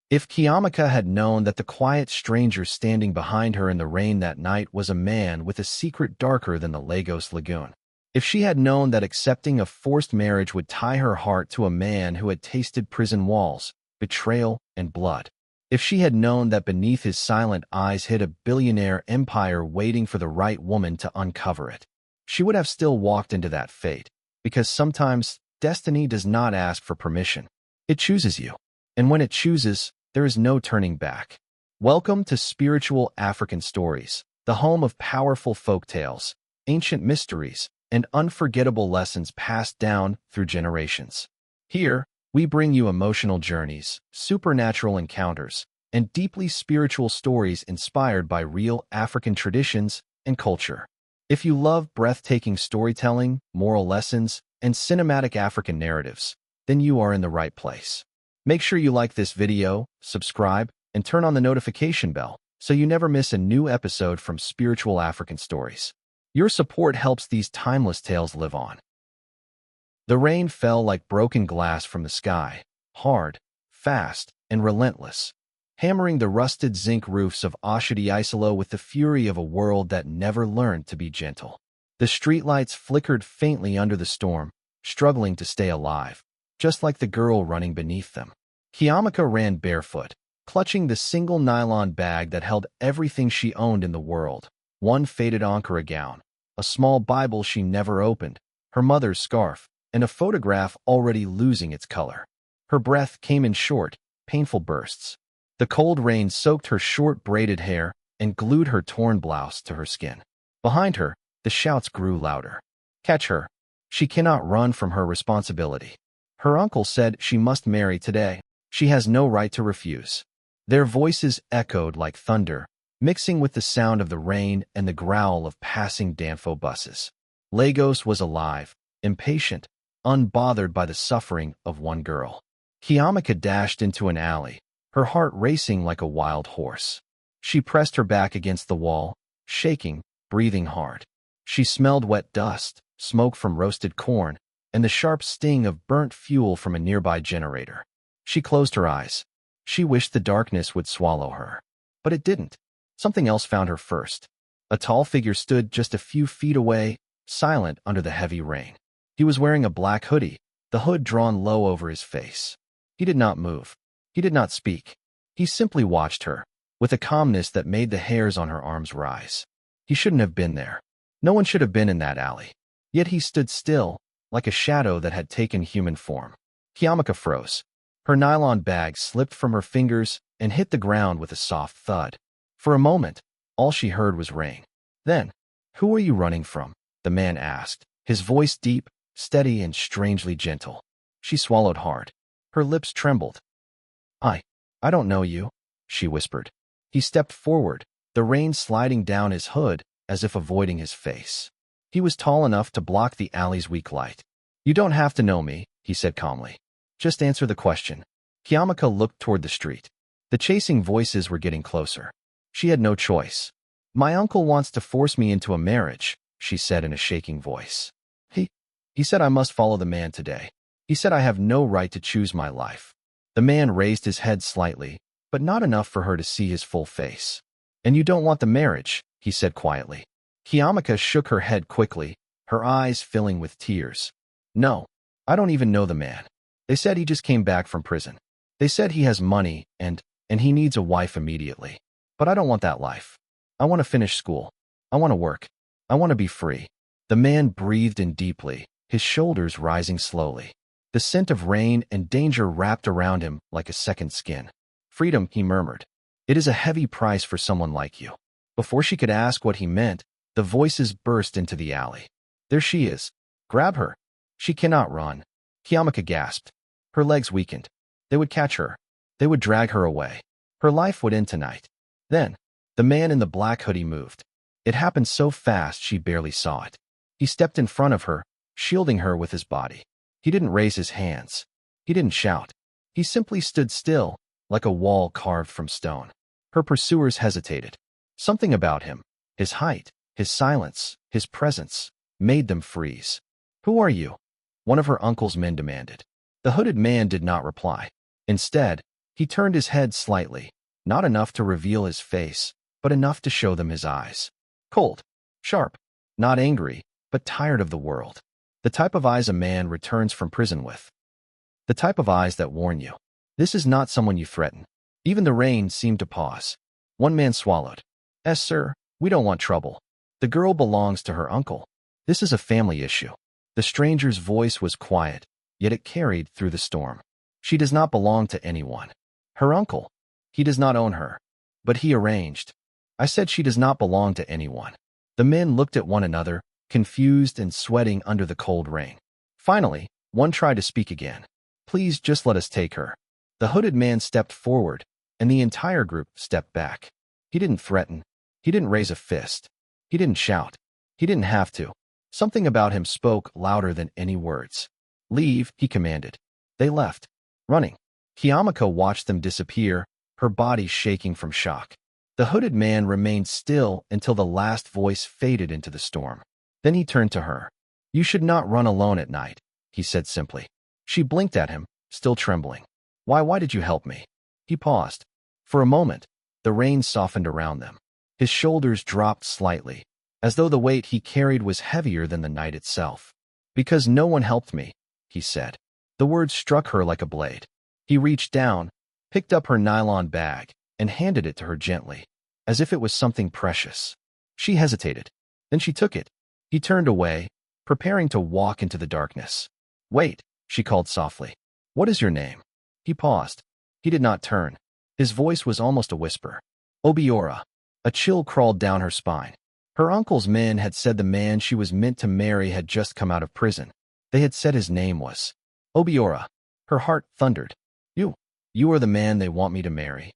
If Cheamaka had known that the quiet stranger standing behind her in the rain that night was a man with a secret darker than the Lagos Lagoon. If she had known that accepting a forced marriage would tie her heart to a man who had tasted prison walls, betrayal, and blood. If she had known that beneath his silent eyes hid a billionaire empire waiting for the right woman to uncover it, she would have still walked into that fate, because sometimes destiny does not ask for permission. It chooses you. And when it chooses, there is no turning back. Welcome to Spiritual African Stories, the home of powerful folk tales, ancient mysteries, and unforgettable lessons passed down through generations. Here, we bring you emotional journeys, supernatural encounters, and deeply spiritual stories inspired by real African traditions and culture. If you love breathtaking storytelling, moral lessons, and cinematic African narratives, then you are in the right place. Make sure you like this video, subscribe, and turn on the notification bell so you never miss a new episode from Spiritual African Stories. Your support helps these timeless tales live on. The rain fell like broken glass from the sky, hard, fast, and relentless, hammering the rusted zinc roofs of Oshodi Isolo with the fury of a world that never learned to be gentle. The streetlights flickered faintly under the storm, struggling to stay alive, just like the girl running beneath them. Cheamaka ran barefoot, clutching the single nylon bag that held everything she owned in the world: one faded Ankara gown, a small Bible she never opened, her mother's scarf, and a photograph already losing its color. Her breath came in short, painful bursts. The cold rain soaked her short braided hair and glued her torn blouse to her skin. Behind her, the shouts grew louder. Catch her. She cannot run from her responsibility. Her uncle said she must marry today. She has no right to refuse. Their voices echoed like thunder, mixing with the sound of the rain and the growl of passing Danfo buses. Lagos was alive, impatient, unbothered by the suffering of one girl. Cheamaka dashed into an alley, her heart racing like a wild horse. She pressed her back against the wall, shaking, breathing hard. She smelled wet dust, smoke from roasted corn, and the sharp sting of burnt fuel from a nearby generator. She closed her eyes. She wished the darkness would swallow her. But it didn't. Something else found her first. A tall figure stood just a few feet away, silent under the heavy rain. He was wearing a black hoodie, the hood drawn low over his face. He did not move. He did not speak. He simply watched her, with a calmness that made the hairs on her arms rise. He shouldn't have been there. No one should have been in that alley. Yet he stood still, like a shadow that had taken human form. Cheamaka froze. Her nylon bag slipped from her fingers and hit the ground with a soft thud. For a moment, all she heard was rain. Then, "Who are you running from?" the man asked, his voice deep, steady, and strangely gentle. She swallowed hard. Her lips trembled. I don't know you," she whispered. He stepped forward, the rain sliding down his hood as if avoiding his face. He was tall enough to block the alley's weak light. "You don't have to know me," he said calmly. "Just answer the question." Cheamaka looked toward the street. The chasing voices were getting closer. She had no choice. "My uncle wants to force me into a marriage," she said in a shaking voice. He said I must follow the man today. He said I have no right to choose my life." The man raised his head slightly, but not enough for her to see his full face. "And you don't want the marriage," he said quietly. Cheamaka shook her head quickly, her eyes filling with tears. "No, I don't even know the man. They said he just came back from prison. They said he has money and he needs a wife immediately. But I don't want that life. I want to finish school. I want to work. I want to be free." The man breathed in deeply, his shoulders rising slowly. The scent of rain and danger wrapped around him like a second skin. "Freedom," he murmured. "It is a heavy price for someone like you." Before she could ask what he meant, the voices burst into the alley. "There she is. Grab her. She cannot run." Cheamaka gasped. Her legs weakened. They would catch her. They would drag her away. Her life would end tonight. Then, the man in the black hoodie moved. It happened so fast she barely saw it. He stepped in front of her, shielding her with his body. He didn't raise his hands. He didn't shout. He simply stood still, like a wall carved from stone. Her pursuers hesitated. Something about him, his height, his silence, his presence, made them freeze. "Who are you?" one of her uncle's men demanded. The hooded man did not reply. Instead, He turned his head slightly, not enough to reveal his face, but enough to show them his eyes. Cold, sharp, not angry, but tired of the world. The type of eyes a man returns from prison with. The type of eyes that warn you. This is not someone you threaten. Even the rain seemed to pause. One man swallowed. "Yes, sir, we don't want trouble. The girl belongs to her uncle. This is a family issue." The stranger's voice was quiet, yet it carried through the storm. "She does not belong to anyone. Her uncle. He does not own her. But he arranged." "I said she does not belong to anyone." The men looked at one another, confused and sweating under the cold rain. Finally, one tried to speak again. "Please just let us take her." The hooded man stepped forward, and the entire group stepped back. He didn't threaten. He didn't raise a fist. He didn't shout. He didn't have to. Something about him spoke louder than any words. "Leave," he commanded. They left, running. Cheamaka watched them disappear, her body shaking from shock. The hooded man remained still until the last voice faded into the storm. Then he turned to her. "You should not run alone at night," he said simply. She blinked at him, still trembling. Why did you help me?" He paused. For a moment, the rain softened around them. His shoulders dropped slightly, as though the weight he carried was heavier than the night itself. "Because no one helped me," he said. The words struck her like a blade. He reached down, picked up her nylon bag, and handed it to her gently, as if it was something precious. She hesitated. Then she took it. He turned away, preparing to walk into the darkness. "Wait," she called softly. "What is your name?" He paused. He did not turn. His voice was almost a whisper. "Obiora." A chill crawled down her spine. Her uncle's men had said the man she was meant to marry had just come out of prison. They had said his name was Obiora. Her heart thundered. You are the man they want me to marry."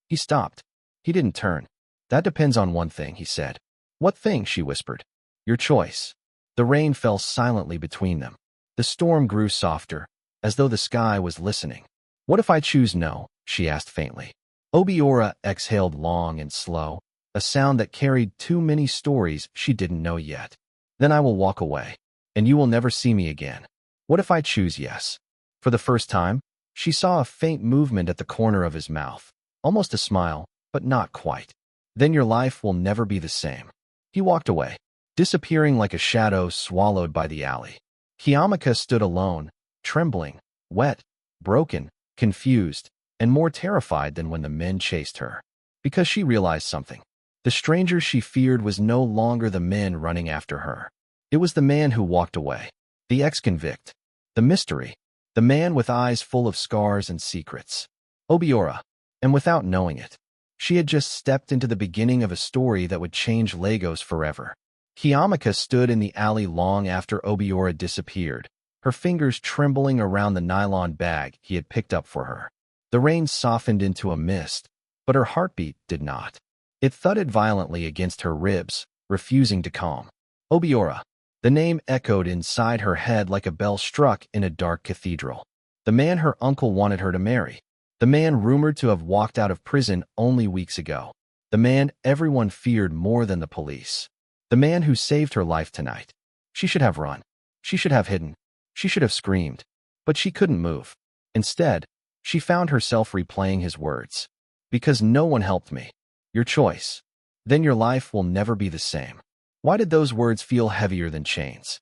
He stopped. He didn't turn. "That depends on one thing," he said. "What thing?" she whispered. "Your choice." The rain fell silently between them. The storm grew softer, as though the sky was listening. "What if I choose no?" she asked faintly. Obiora exhaled long and slow, a sound that carried too many stories she didn't know yet. "Then I will walk away, and you will never see me again." "What if I choose yes?" For the first time, she saw a faint movement at the corner of his mouth, almost a smile, but not quite. "Then your life will never be the same." He walked away, disappearing like a shadow swallowed by the alley. Cheamaka stood alone, trembling, wet, broken, confused, and more terrified than when the men chased her. Because she realized something. The stranger she feared was no longer the men running after her. It was the man who walked away. The ex-convict. The mystery. The man with eyes full of scars and secrets. Obiora. And without knowing it, she had just stepped into the beginning of a story that would change Lagos forever. Cheamaka stood in the alley long after Obiora disappeared, her fingers trembling around the nylon bag he had picked up for her. The rain softened into a mist, but her heartbeat did not. It thudded violently against her ribs, refusing to calm. Obiora. The name echoed inside her head like a bell struck in a dark cathedral. The man her uncle wanted her to marry. The man rumored to have walked out of prison only weeks ago. The man everyone feared more than the police. The man who saved her life tonight. She should have run. She should have hidden. She should have screamed. But she couldn't move. Instead, she found herself replaying his words. "Because no one helped me. Your choice. Then your life will never be the same." Why did those words feel heavier than chains?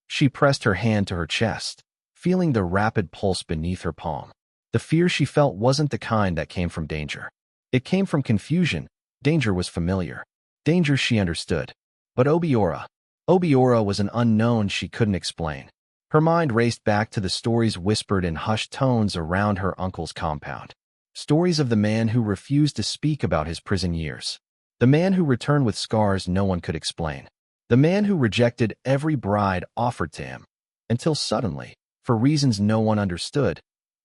She pressed her hand to her chest, feeling the rapid pulse beneath her palm. The fear she felt wasn't the kind that came from danger. It came from confusion. Danger was familiar. Danger she understood. But Obiora was an unknown she couldn't explain. Her mind raced back to the stories whispered in hushed tones around her uncle's compound. Stories of the man who refused to speak about his prison years. The man who returned with scars no one could explain. The man who rejected every bride offered to him. Until suddenly, for reasons no one understood,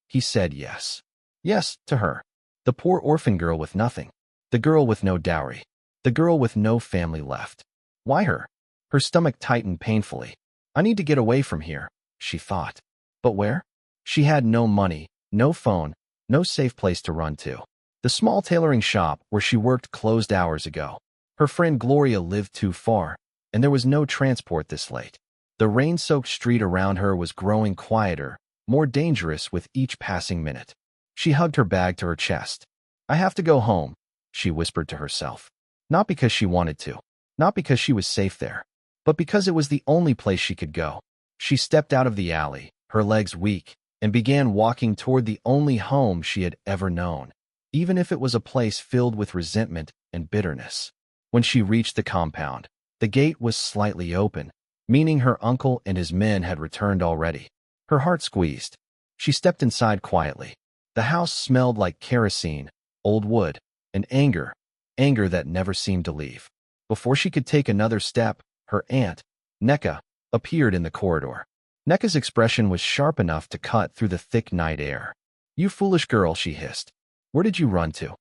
he said yes. Yes, to her. The poor orphan girl with nothing. The girl with no dowry. The girl with no family left. Why her? Her stomach tightened painfully. "I need to get away from here," she thought. But where? She had no money, no phone, no safe place to run to. The small tailoring shop where she worked closed hours ago. Her friend Gloria lived too far, and there was no transport this late. The rain-soaked street around her was growing quieter, more dangerous with each passing minute. She hugged her bag to her chest. I have to go home, she whispered to herself. Not because she wanted to, not because she was safe there, but because it was the only place she could go. She stepped out of the alley, her legs weak, and began walking toward the only home she had ever known, even if it was a place filled with resentment and bitterness. When she reached the compound, the gate was slightly open, meaning her uncle and his men had returned already. Her heart squeezed. She stepped inside quietly. The house smelled like kerosene, old wood, and anger that never seemed to leave. Before she could take another step, her aunt, Neka, appeared in the corridor. Neka's expression was sharp enough to cut through the thick night air. You foolish girl, she hissed. Where did you run to?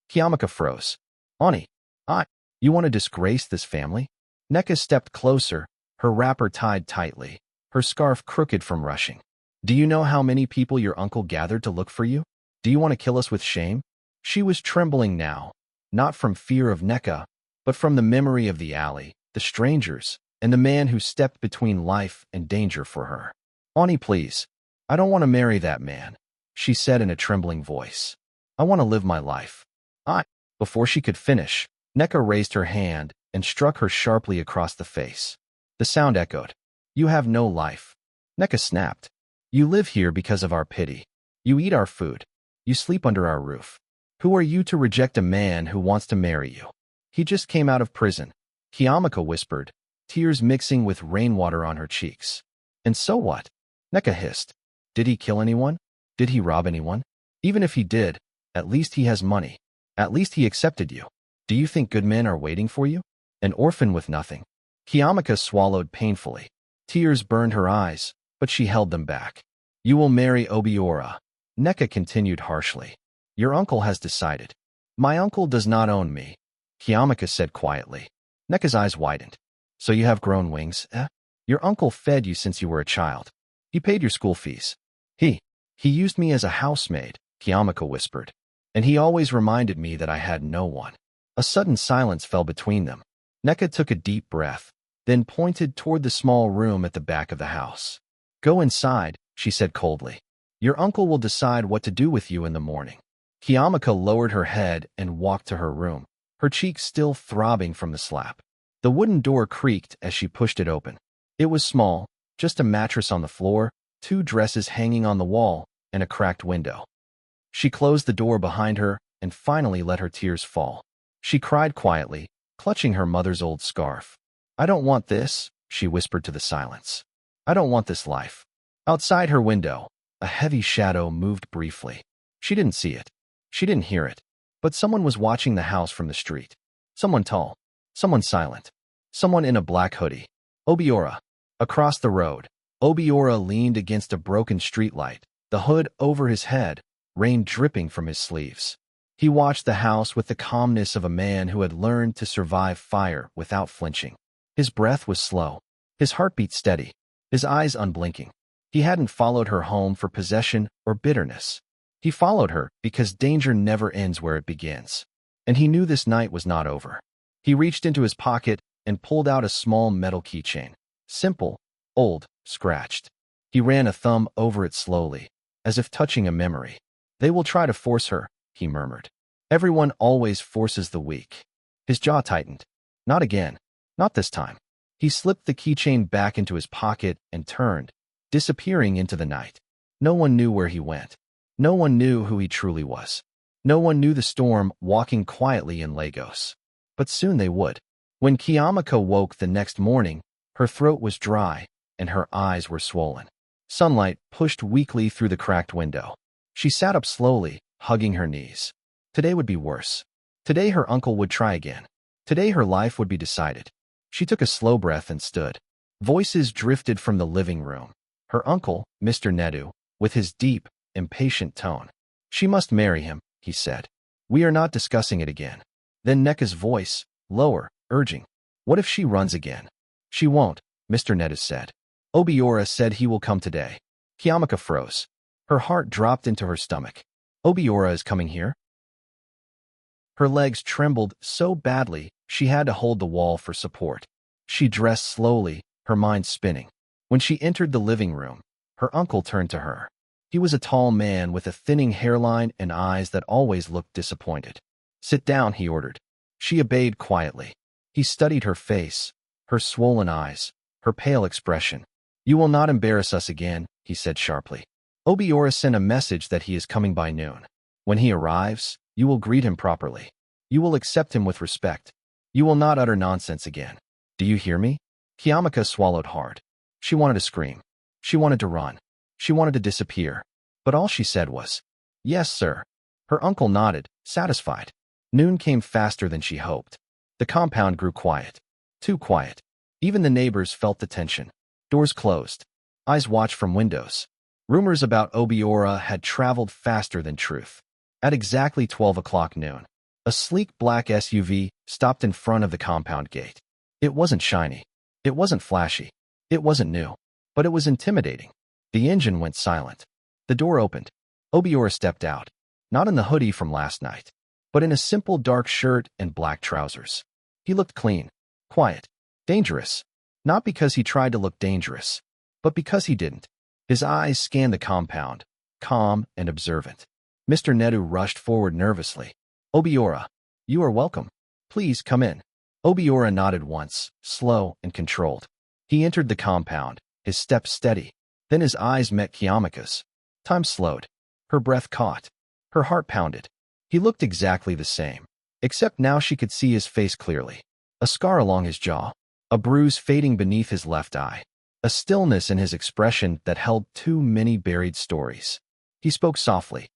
Cheamaka froze. Ani, you want to disgrace this family? Neka stepped closer, her wrapper tied tightly, her scarf crooked from rushing. Do you know how many people your uncle gathered to look for you? Do you want to kill us with shame? She was trembling now, not from fear of Neka, but from the memory of the alley, the strangers, and the man who stepped between life and danger for her. Ani, please. I don't want to marry that man, she said in a trembling voice. I want to live my life. Before she could finish, Neka raised her hand and struck her sharply across the face. The sound echoed. You have no life. Neka snapped. You live here because of our pity. You eat our food. You sleep under our roof. Who are you to reject a man who wants to marry you? He just came out of prison, Cheamaka whispered, tears mixing with rainwater on her cheeks. And so what? Neka hissed. Did he kill anyone? Did he rob anyone? Even if he did, at least he has money. At least he accepted you. Do you think good men are waiting for you? An orphan with nothing. Cheamaka swallowed painfully. Tears burned her eyes, but she held them back. You will marry Obiora, Neka continued harshly. Your uncle has decided. My uncle does not own me, Cheamaka said quietly. Neka's eyes widened. So you have grown wings, eh? Your uncle fed you since you were a child. He paid your school fees. He used me as a housemaid, Cheamaka whispered. And he always reminded me that I had no one. A sudden silence fell between them. Neka took a deep breath, then pointed toward the small room at the back of the house. Go inside, she said coldly. Your uncle will decide what to do with you in the morning. Cheamaka lowered her head and walked to her room, her cheeks still throbbing from the slap. The wooden door creaked as she pushed it open. It was small, just a mattress on the floor, 2 dresses hanging on the wall, and a cracked window. She closed the door behind her and finally let her tears fall. She cried quietly, clutching her mother's old scarf. I don't want this, she whispered to the silence. I don't want this life. Outside her window, a heavy shadow moved briefly. She didn't see it. She didn't hear it. But someone was watching the house from the street. Someone tall. Someone silent. Someone in a black hoodie. Obiora. Across the road, Obiora leaned against a broken streetlight, the hood over his head, rain dripping from his sleeves. He watched the house with the calmness of a man who had learned to survive fire without flinching. His breath was slow, his heartbeat steady, his eyes unblinking. He hadn't followed her home for possession or bitterness. He followed her because danger never ends where it begins. And he knew this night was not over. He reached into his pocket and pulled out a small metal keychain. Simple, old, scratched. He ran a thumb over it slowly, as if touching a memory. They will try to force her, he murmured. Everyone always forces the weak. His jaw tightened. Not again. Not this time. He slipped the keychain back into his pocket and turned, disappearing into the night. No one knew where he went. No one knew who he truly was. No one knew the storm walking quietly in Lagos. But soon they would. When Cheamaka woke the next morning, her throat was dry and her eyes were swollen. Sunlight pushed weakly through the cracked window. She sat up slowly, hugging her knees. Today would be worse. Today her uncle would try again. Today her life would be decided. She took a slow breath and stood. Voices drifted from the living room. Her uncle, Mr. Nedu, with his deep, impatient tone. She must marry him, he said. We are not discussing it again. Then Neka's voice, lower, urging. What if she runs again? She won't, Mr. Nedu said. Obiora said he will come today. Cheamaka froze. Her heart dropped into her stomach. Obiora is coming here? Her legs trembled so badly she had to hold the wall for support. She dressed slowly, her mind spinning. When she entered the living room, her uncle turned to her. He was a tall man with a thinning hairline and eyes that always looked disappointed. "Sit down," he ordered. She obeyed quietly. He studied her face, her swollen eyes, her pale expression. "You will not embarrass us again," he said sharply. "Obiora sent a message that he is coming by noon. When he arrives, you will greet him properly. You will accept him with respect. You will not utter nonsense again. Do you hear me?" Cheamaka swallowed hard. She wanted to scream. She wanted to run. She wanted to disappear. But all she said was, "Yes, sir." Her uncle nodded, satisfied. Noon came faster than she hoped. The compound grew quiet. Too quiet. Even the neighbors felt the tension. Doors closed. Eyes watched from windows. Rumors about Obiora had traveled faster than truth. At exactly 12 o'clock noon, a sleek black SUV stopped in front of the compound gate. It wasn't shiny. It wasn't flashy. It wasn't new. But it was intimidating. The engine went silent. The door opened. Obiora stepped out, not in the hoodie from last night, but in a simple dark shirt and black trousers. He looked clean, quiet, dangerous. Not because he tried to look dangerous, but because he didn't. His eyes scanned the compound, calm and observant. Mr. Nedu rushed forward nervously. "Obiora, you are welcome. Please come in." Obiora nodded once, slow and controlled. He entered the compound, his steps steady. Then his eyes met Cheamaka's. Time slowed. Her breath caught. Her heart pounded. He looked exactly the same, except now she could see his face clearly. A scar along his jaw, a bruise fading beneath his left eye, a stillness in his expression that held too many buried stories. He spoke softly.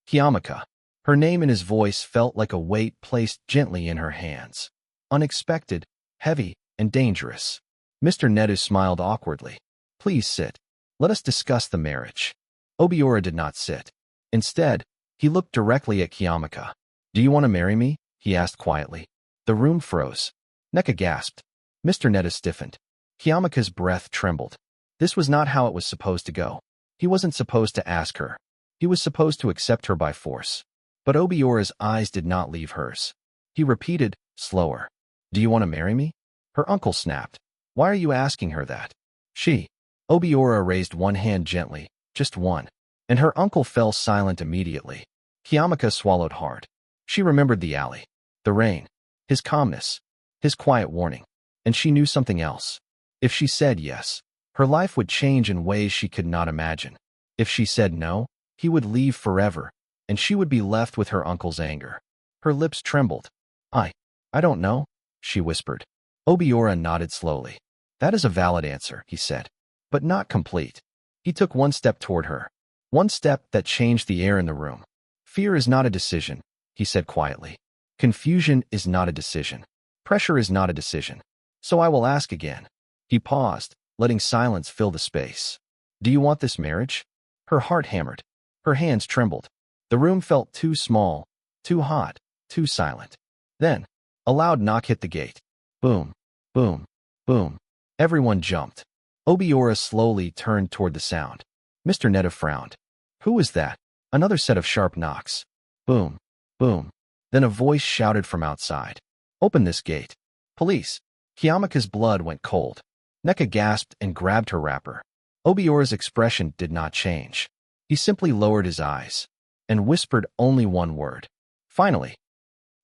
"Cheamaka." Her name and his voice felt like a weight placed gently in her hands. Unexpected, heavy, and dangerous. Mr. Nedu smiled awkwardly. "Please sit. Let us discuss the marriage." Obiora did not sit. Instead, he looked directly at Cheamaka. "Do you want to marry me?" he asked quietly. The room froze. Neka gasped. Mr. Nedu stiffened. Cheamaka's breath trembled. This was not how it was supposed to go. He wasn't supposed to ask her. He was supposed to accept her by force. But Obiora's eyes did not leave hers. He repeated, slower. "Do you want to marry me?" Her uncle snapped. "Why are you asking her that?" Obiora raised one hand gently, just one, and her uncle fell silent immediately. Cheamaka swallowed hard. She remembered the alley, the rain, his calmness, his quiet warning, and she knew something else. If she said yes, her life would change in ways she could not imagine. If she said no, he would leave forever, and she would be left with her uncle's anger. Her lips trembled. I don't know," she whispered. Obiora nodded slowly. "That is a valid answer," he said, "but not complete." He took one step toward her, one step that changed the air in the room. "Fear is not a decision," he said quietly. "Confusion is not a decision. Pressure is not a decision. So I will ask again." He paused, letting silence fill the space. "Do you want this marriage?" Her heart hammered. Her hands trembled. The room felt too small, too hot, too silent. Then, a loud knock hit the gate. Boom, boom, boom. Everyone jumped. Obiora slowly turned toward the sound. Mr. Nedu frowned. "Who was that?" Another set of sharp knocks. Boom, boom. Then a voice shouted from outside. "Open this gate. Police." Cheamaka's blood went cold. Neka gasped and grabbed her wrapper. Obiora's expression did not change. He simply lowered his eyes and whispered only one word. "Finally."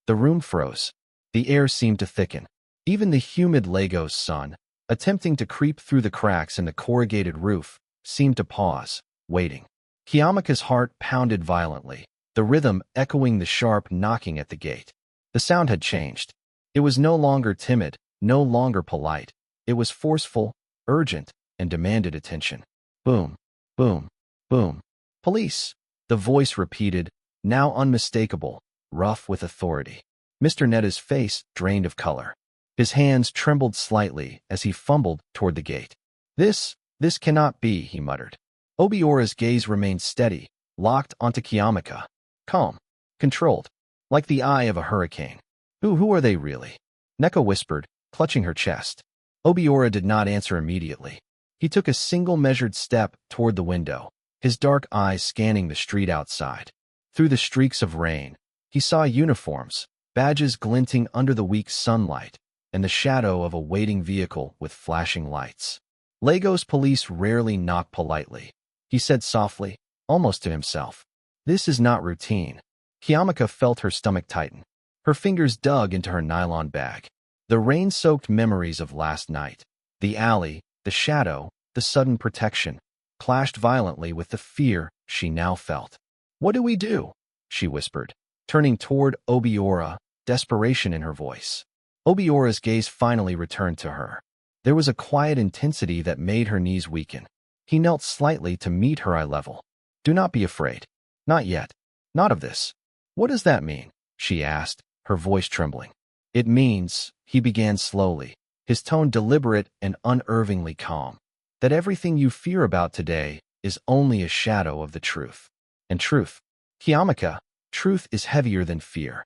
The room froze. The air seemed to thicken. Even the humid Lagos sun, attempting to creep through the cracks in the corrugated roof, seemed to pause, waiting. Cheamaka's heart pounded violently, the rhythm echoing the sharp knocking at the gate. The sound had changed. It was no longer timid, no longer polite. It was forceful, urgent, and demanded attention. Boom, boom, boom. "Police," the voice repeated, now unmistakable, rough with authority. Mr. Nedu's face drained of color. His hands trembled slightly as he fumbled toward the gate. This cannot be," he muttered. Obiora's gaze remained steady, locked onto Cheamaka. Calm, controlled, like the eye of a hurricane. Who are they really?" Neka whispered, clutching her chest. Obiora did not answer immediately. He took a single measured step toward the window, his dark eyes scanning the street outside. Through the streaks of rain, he saw uniforms, badges glinting under the weak sunlight, and the shadow of a waiting vehicle with flashing lights. Lagos police rarely knock politely, he said softly, almost to himself. This is not routine. Cheamaka felt her stomach tighten. Her fingers dug into her nylon bag. The rain-soaked memories of last night, the alley, the shadow, the sudden protection, clashed violently with the fear she now felt. What do we do? She whispered, turning toward Obiora, desperation in her voice. Obiora's gaze finally returned to her. There was a quiet intensity that made her knees weaken. He knelt slightly to meet her eye level. Do not be afraid. Not yet. Not of this. What does that mean? She asked, her voice trembling. It means, he began slowly, his tone deliberate and unervingly calm, that everything you fear about today is only a shadow of the truth. And truth, Cheamaka, truth is heavier than fear.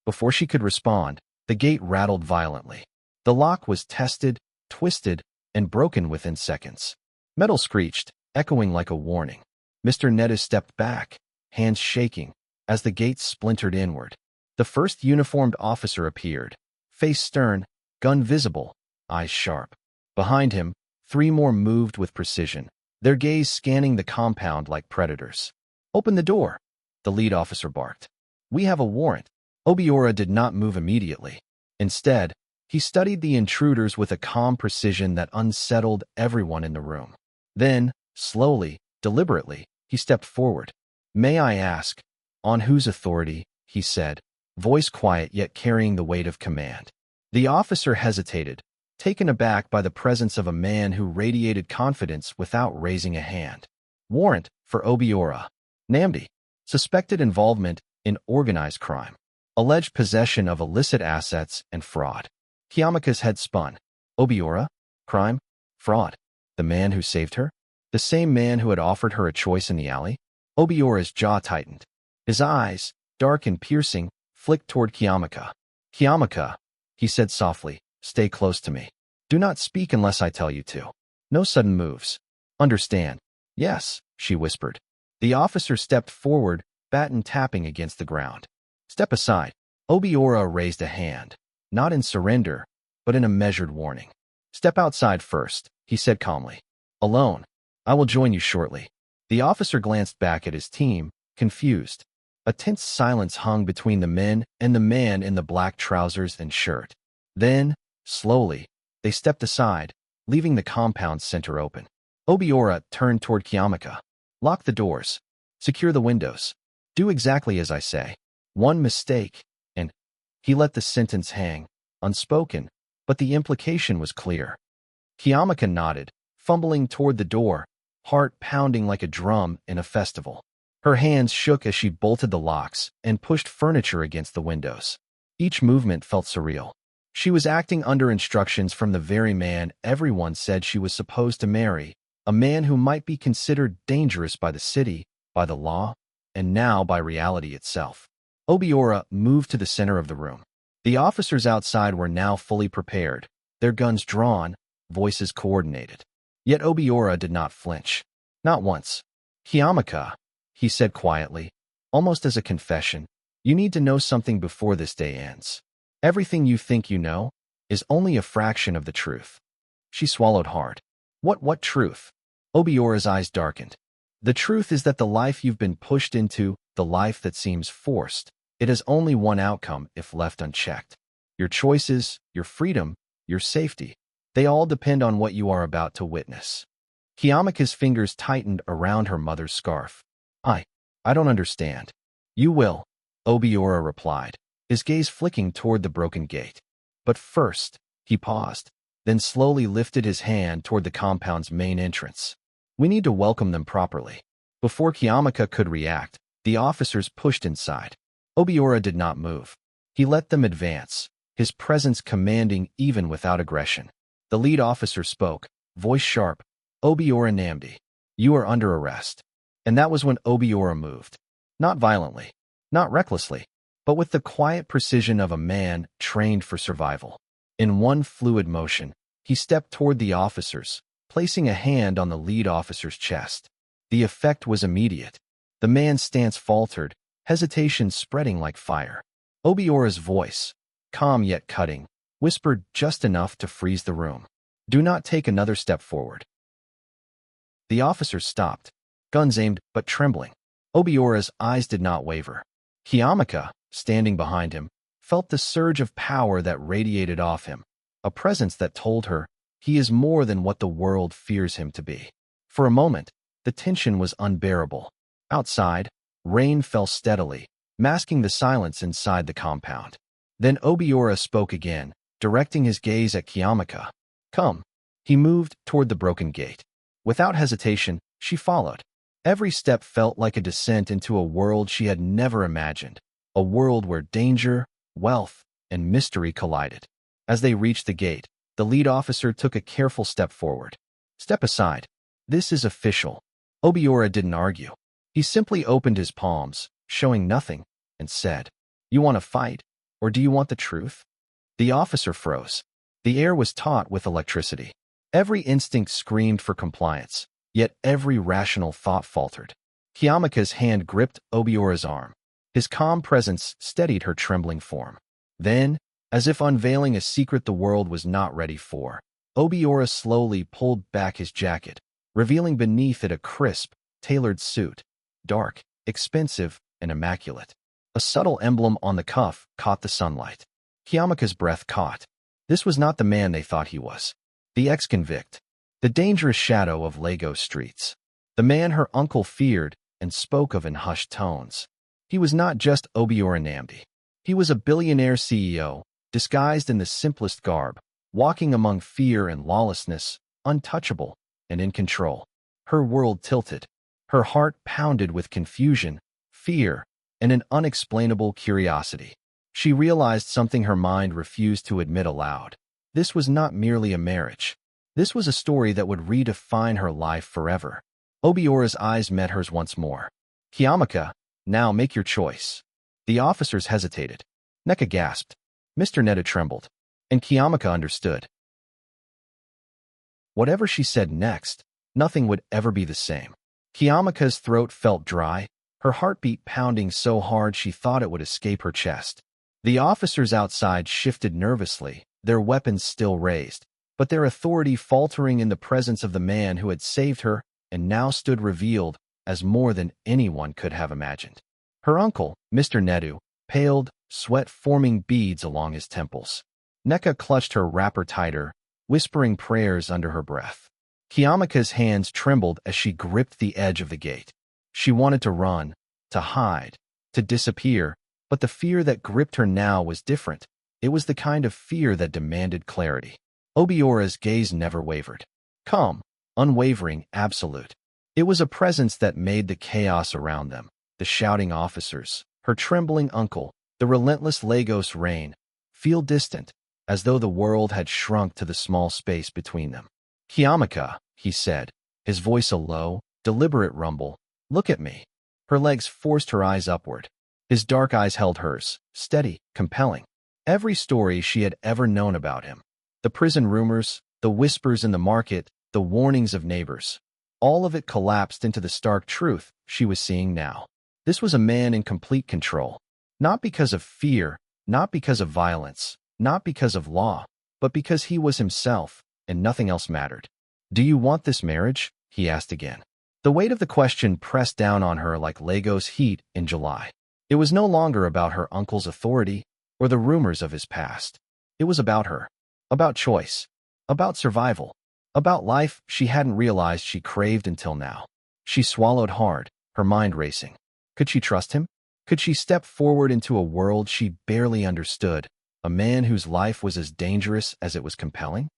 Before she could respond, the gate rattled violently. The lock was tested, twisted, and broken within seconds. Metal screeched, echoing like a warning. Mr. Nettis stepped back, hands shaking, as the gate splintered inward. The first uniformed officer appeared, face stern, gun visible, eyes sharp. Behind him, 3 more moved with precision, their gaze scanning the compound like predators. Open the door, the lead officer barked. We have a warrant. Obiora did not move immediately. Instead, he studied the intruders with a calm precision that unsettled everyone in the room. Then, slowly, deliberately, he stepped forward. May I ask, on whose authority? He said, voice quiet yet carrying the weight of command. The officer hesitated, taken aback by the presence of a man who radiated confidence without raising a hand. Warrant for Obiora. Namdi. Suspected involvement in organized crime. Alleged possession of illicit assets and fraud. Cheamaka's head spun. Obiora? Crime? Fraud? The man who saved her? The same man who had offered her a choice in the alley? Obiora's jaw tightened. His eyes, dark and piercing, flicked toward Cheamaka. Cheamaka, he said softly, stay close to me. Do not speak unless I tell you to. No sudden moves. Understand? Yes, she whispered. The officer stepped forward, baton tapping against the ground. Step aside. Obiora raised a hand, not in surrender, but in a measured warning. Step outside first, he said calmly. Alone. I will join you shortly. The officer glanced back at his team, confused. A tense silence hung between the men and the man in the black trousers and shirt. Then, slowly, they stepped aside, leaving the compound center open. Obiora turned toward Cheamaka. Lock the doors. Secure the windows. Do exactly as I say. One mistake, and he let the sentence hang, unspoken, but the implication was clear. Cheamaka nodded, fumbling toward the door, heart pounding like a drum in a festival. Her hands shook as she bolted the locks and pushed furniture against the windows. Each movement felt surreal. She was acting under instructions from the very man everyone said she was supposed to marry, a man who might be considered dangerous by the city, by the law, and now by reality itself. Obiora moved to the center of the room. The officers outside were now fully prepared, their guns drawn, voices coordinated. Yet Obiora did not flinch. Not once. Cheamaka, he said quietly, almost as a confession, you need to know something before this day ends. Everything you think you know is only a fraction of the truth. She swallowed hard. What truth? Obiora's eyes darkened. The truth is that the life you've been pushed into, the life that seems forced, it has only one outcome if left unchecked. Your choices, your freedom, your safety, they all depend on what you are about to witness. Cheamaka's fingers tightened around her mother's scarf. I don't understand. You will, Obiora replied, his gaze flicking toward the broken gate. But first, he paused, then slowly lifted his hand toward the compound's main entrance. We need to welcome them properly. Before Cheamaka could react, the officers pushed inside. Obiora did not move. He let them advance, his presence commanding even without aggression. The lead officer spoke, voice sharp, Obiora Namdi, you are under arrest. And that was when Obiora moved. Not violently, not recklessly, but with the quiet precision of a man trained for survival. In one fluid motion, he stepped toward the officers, placing a hand on the lead officer's chest. The effect was immediate. The man's stance faltered, hesitation spreading like fire. Obiora's voice, calm yet cutting, whispered just enough to freeze the room. Do not take another step forward. The officers stopped, guns aimed but trembling. Obiora's eyes did not waver. Cheamaka, standing behind him, felt the surge of power that radiated off him, a presence that told her he is more than what the world fears him to be. For a moment, the tension was unbearable. Outside, rain fell steadily, masking the silence inside the compound. Then Obiora spoke again, directing his gaze at Cheamaka. Come. He moved toward the broken gate. Without hesitation, she followed. Every step felt like a descent into a world she had never imagined, a world where danger, wealth, and mystery collided. As they reached the gate, the lead officer took a careful step forward. Step aside. This is official. Obiora didn't argue. He simply opened his palms, showing nothing, and said, You want to fight, or do you want the truth? The officer froze. The air was taut with electricity. Every instinct screamed for compliance, yet every rational thought faltered. Cheamaka's hand gripped Obiora's arm. His calm presence steadied her trembling form. Then, as if unveiling a secret the world was not ready for, Obiora slowly pulled back his jacket, revealing beneath it a crisp, tailored suit, dark, expensive, and immaculate. A subtle emblem on the cuff caught the sunlight. Cheamaka's breath caught. This was not the man they thought he was. The ex-convict. The dangerous shadow of Lagos streets. The man her uncle feared and spoke of in hushed tones. He was not just Obiora Namdi. He was a billionaire CEO, disguised in the simplest garb, walking among fear and lawlessness, untouchable and in control. Her world tilted. Her heart pounded with confusion, fear, and an unexplainable curiosity. She realized something her mind refused to admit aloud. This was not merely a marriage. This was a story that would redefine her life forever. Obiora's eyes met hers once more. Cheamaka, now make your choice. The officers hesitated. Neka gasped. Mr. Neda trembled. And Cheamaka understood. Whatever she said next, nothing would ever be the same. Cheamaka's throat felt dry, her heartbeat pounding so hard she thought it would escape her chest. The officers outside shifted nervously, their weapons still raised, but their authority faltering in the presence of the man who had saved her and now stood revealed as more than anyone could have imagined. Her uncle, Mr. Nedu, paled, sweat forming beads along his temples. Neka clutched her wrapper tighter, whispering prayers under her breath. Cheamaka's hands trembled as she gripped the edge of the gate. She wanted to run, to hide, to disappear, but the fear that gripped her now was different. It was the kind of fear that demanded clarity. Obiora's gaze never wavered. Calm, unwavering, absolute. It was a presence that made the chaos around them, the shouting officers, her trembling uncle, the relentless Lagos rain, feel distant, as though the world had shrunk to the small space between them. Cheamaka, he said, his voice a low, deliberate rumble. Look at me. Her legs forced her eyes upward. His dark eyes held hers, steady, compelling. Every story she had ever known about him. The prison rumors, the whispers in the market, the warnings of neighbors. All of it collapsed into the stark truth she was seeing now. This was a man in complete control. Not because of fear, not because of violence, not because of law, but because he was himself, and nothing else mattered. Do you want this marriage? He asked again. The weight of the question pressed down on her like Lagos heat in July. It was no longer about her uncle's authority or the rumors of his past. It was about her, about choice, about survival, about life she hadn't realized she craved until now. She swallowed hard, her mind racing. Could she trust him? Could she step forward into a world she barely understood, a man whose life was as dangerous as it was compelling?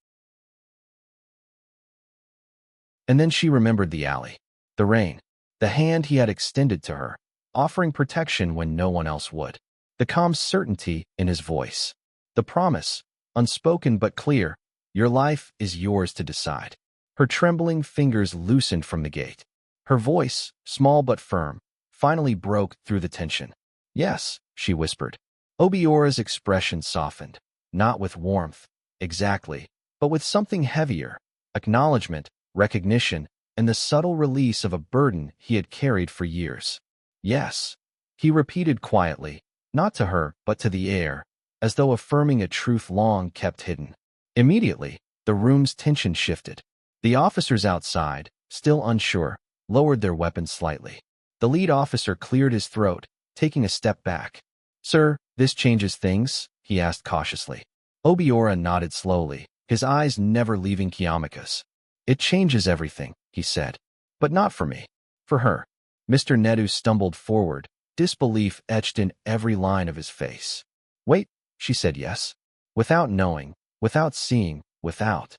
And then she remembered the alley, the rain, the hand he had extended to her, offering protection when no one else would. The calm certainty in his voice. The promise, unspoken but clear, your life is yours to decide. Her trembling fingers loosened from the gate. Her voice, small but firm, finally broke through the tension. Yes, she whispered. Obiora's expression softened, not with warmth, exactly, but with something heavier, acknowledgement, recognition, and the subtle release of a burden he had carried for years. Yes, he repeated quietly, not to her, but to the air. as though affirming a truth long kept hidden. Immediately, the room's tension shifted. The officers outside, still unsure, lowered their weapons slightly. The lead officer cleared his throat, taking a step back. "Sir, this changes things?" he asked cautiously. Obiora nodded slowly, his eyes never leaving Cheamaka's. "It changes everything," he said. "But not for me. For her." Mr. Nedu stumbled forward, disbelief etched in every line of his face. "Wait," she said. "Yes." Without knowing, without seeing, without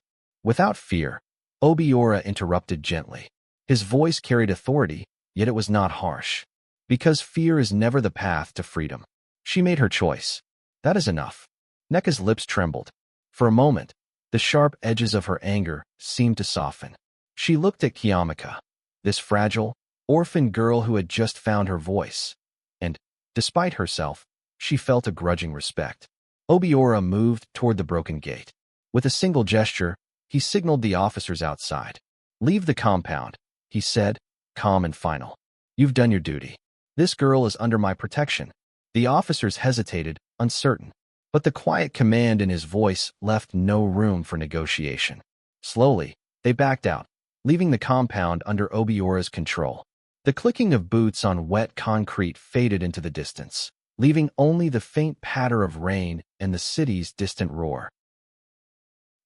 fear, Obiora interrupted gently. His voice carried authority, yet it was not harsh. "Because fear is never the path to freedom. She made her choice. That is enough." Neka's lips trembled. For a moment, the sharp edges of her anger seemed to soften. She looked at Cheamaka, this fragile, orphan girl who had just found her voice. And, despite herself, she felt a grudging respect. Obiora moved toward the broken gate. With a single gesture, he signaled the officers outside. "Leave the compound," he said, calm and final. "You've done your duty. This girl is under my protection." The officers hesitated, uncertain. But the quiet command in his voice left no room for negotiation. Slowly, they backed out, leaving the compound under Obiora's control. The clicking of boots on wet concrete faded into the distance, leaving only the faint patter of rain and the city's distant roar.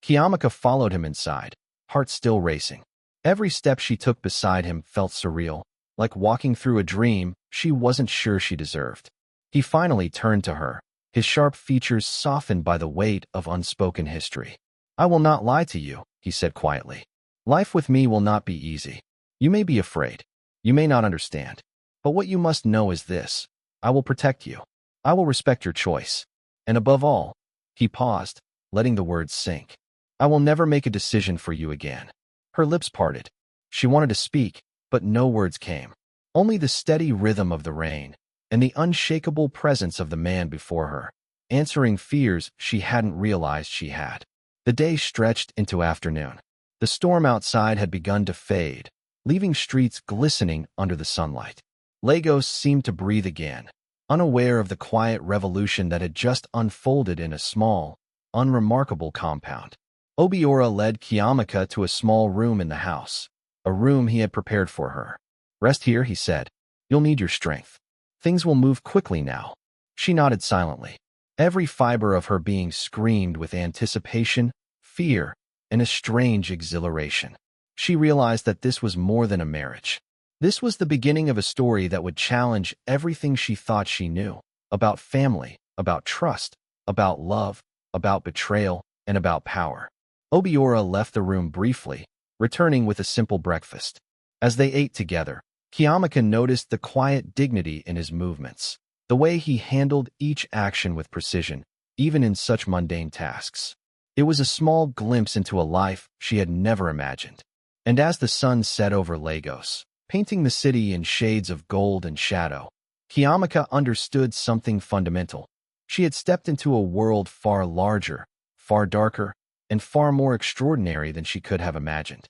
Cheamaka followed him inside, heart still racing. Every step she took beside him felt surreal, like walking through a dream she wasn't sure she deserved. He finally turned to her, his sharp features softened by the weight of unspoken history. "I will not lie to you," he said quietly. "Life with me will not be easy. You may be afraid. You may not understand. But what you must know is this. I will protect you. I will respect your choice. And above all," he paused, letting the words sink, "I will never make a decision for you again." Her lips parted. She wanted to speak, but no words came. Only the steady rhythm of the rain, and the unshakable presence of the man before her, answering fears she hadn't realized she had. The day stretched into afternoon. The storm outside had begun to fade, leaving streets glistening under the sunlight. Lagos seemed to breathe again, unaware of the quiet revolution that had just unfolded in a small, unremarkable compound. Obiora led Cheamaka to a small room in the house, a room he had prepared for her. "Rest here," he said. "You'll need your strength. Things will move quickly now." She nodded silently. Every fiber of her being screamed with anticipation, fear, and a strange exhilaration. She realized that this was more than a marriage. This was the beginning of a story that would challenge everything she thought she knew, about family, about trust, about love, about betrayal, and about power. Obiora left the room briefly, returning with a simple breakfast. As they ate together, Cheamaka noticed the quiet dignity in his movements, the way he handled each action with precision, even in such mundane tasks. It was a small glimpse into a life she had never imagined. And as the sun set over Lagos, painting the city in shades of gold and shadow, Cheamaka understood something fundamental. She had stepped into a world far larger, far darker, and far more extraordinary than she could have imagined.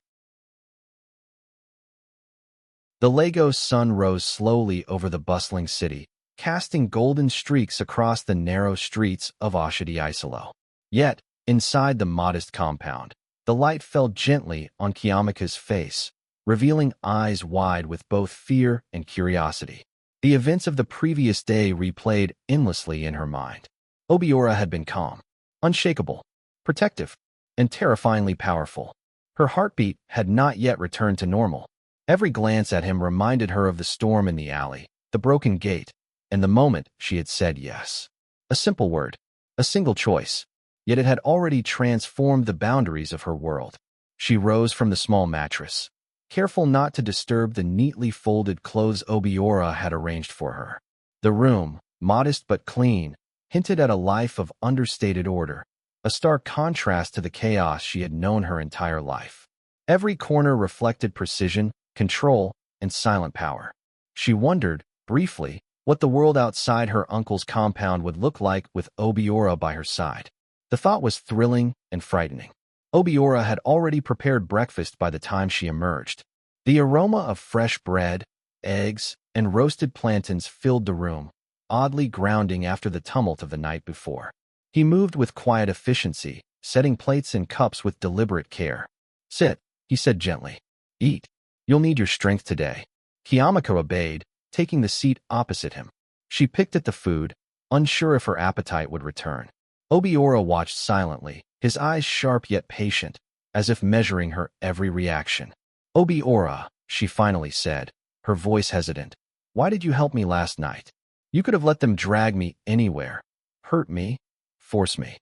The Lagos sun rose slowly over the bustling city, casting golden streaks across the narrow streets of Oshodi Isolo. Yet, inside the modest compound, the light fell gently on Cheamaka's face, revealing eyes wide with both fear and curiosity. The events of the previous day replayed endlessly in her mind. Obiora had been calm, unshakable, protective, and terrifyingly powerful. Her heartbeat had not yet returned to normal. Every glance at him reminded her of the storm in the alley, the broken gate, and the moment she had said yes. A simple word, a single choice, yet it had already transformed the boundaries of her world. She rose from the small mattress, careful not to disturb the neatly folded clothes Obiora had arranged for her. The room, modest but clean, hinted at a life of understated order, a stark contrast to the chaos she had known her entire life. Every corner reflected precision, control, and silent power. She wondered, briefly, what the world outside her uncle's compound would look like with Obiora by her side. The thought was thrilling and frightening. Obiora had already prepared breakfast by the time she emerged. The aroma of fresh bread, eggs, and roasted plantains filled the room, oddly grounding after the tumult of the night before. He moved with quiet efficiency, setting plates and cups with deliberate care. Sit, he said gently. Eat. You'll need your strength today. Cheamaka obeyed, taking the seat opposite him. She picked at the food, unsure if her appetite would return. Obiora watched silently, his eyes sharp yet patient, as if measuring her every reaction. Obiora, she finally said, her voice hesitant. Why did you help me last night? You could have let them drag me anywhere. Hurt me. Force me.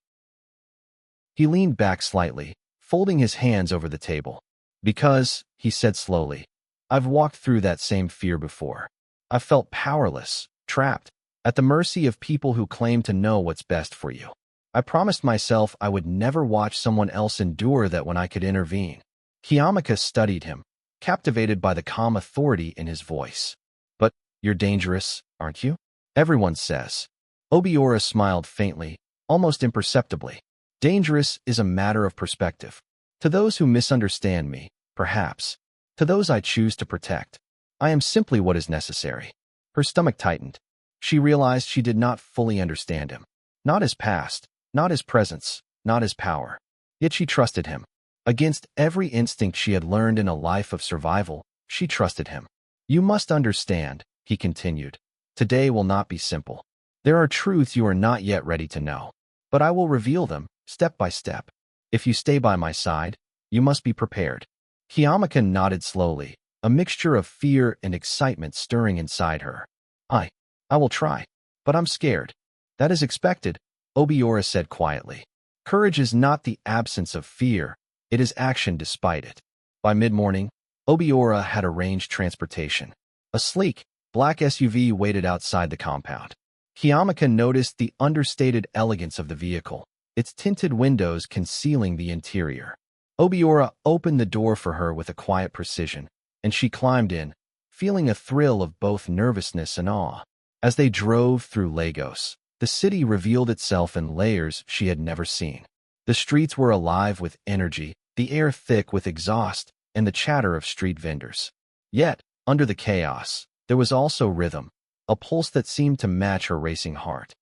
He leaned back slightly, folding his hands over the table. Because, he said slowly, I've walked through that same fear before. I've felt powerless, trapped, at the mercy of people who claim to know what's best for you. I promised myself I would never watch someone else endure that when I could intervene. Cheamaka studied him, captivated by the calm authority in his voice. But, you're dangerous, aren't you? Everyone says. Obiora smiled faintly, almost imperceptibly. Dangerous is a matter of perspective. To those who misunderstand me, perhaps. To those I choose to protect, I am simply what is necessary. Her stomach tightened. She realized she did not fully understand him. Not his past, not his presence, not his power. Yet she trusted him. Against every instinct she had learned in a life of survival, she trusted him. You must understand, he continued. Today will not be simple. There are truths you are not yet ready to know. But I will reveal them, step by step. If you stay by my side, you must be prepared. Cheamaka nodded slowly, a mixture of fear and excitement stirring inside her. I will try. But I'm scared. That is expected, Obiora said quietly. Courage is not the absence of fear, it is action despite it. By mid-morning, Obiora had arranged transportation. A sleek, black SUV waited outside the compound. Cheamaka noticed the understated elegance of the vehicle, its tinted windows concealing the interior. Obiora opened the door for her with a quiet precision, and she climbed in, feeling a thrill of both nervousness and awe. As they drove through Lagos, the city revealed itself in layers she had never seen. The streets were alive with energy, the air thick with exhaust, and the chatter of street vendors. Yet, under the chaos, there was also rhythm, a pulse that seemed to match her racing heart.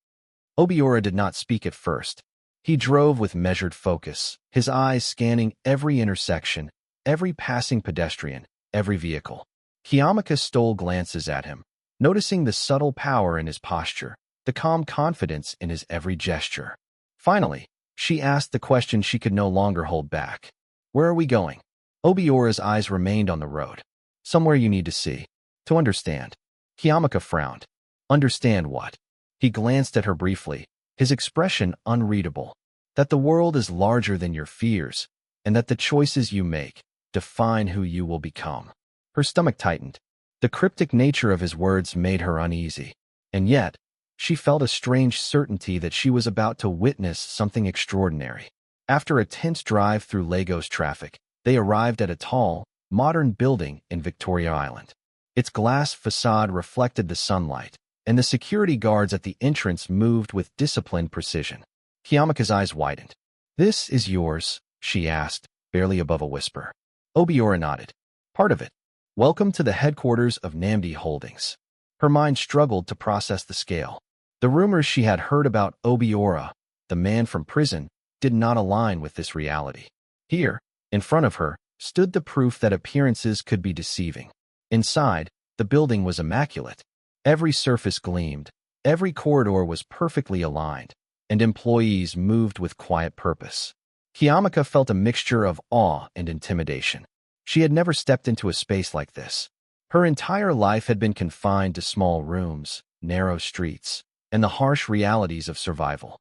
Obiora did not speak at first. He drove with measured focus, his eyes scanning every intersection, every passing pedestrian, every vehicle. Cheamaka stole glances at him, noticing the subtle power in his posture, the calm confidence in his every gesture. Finally, she asked the question she could no longer hold back. Where are we going? Obiora's eyes remained on the road. Somewhere you need to see. To understand. Cheamaka frowned. Understand what? He glanced at her briefly, his expression unreadable. That the world is larger than your fears, and that the choices you make define who you will become. Her stomach tightened. The cryptic nature of his words made her uneasy. And yet, she felt a strange certainty that she was about to witness something extraordinary. After a tense drive through Lagos traffic, they arrived at a tall, modern building in Victoria Island. Its glass facade reflected the sunlight, and the security guards at the entrance moved with disciplined precision. Cheamaka's eyes widened. This is yours, she asked, barely above a whisper. Obiora nodded. Part of it. Welcome to the headquarters of Namdi Holdings. Her mind struggled to process the scale. The rumors she had heard about Obiora, the man from prison, did not align with this reality. Here, in front of her, stood the proof that appearances could be deceiving. Inside, the building was immaculate. Every surface gleamed, every corridor was perfectly aligned, and employees moved with quiet purpose. Cheamaka felt a mixture of awe and intimidation. She had never stepped into a space like this. Her entire life had been confined to small rooms, narrow streets, and the harsh realities of survival.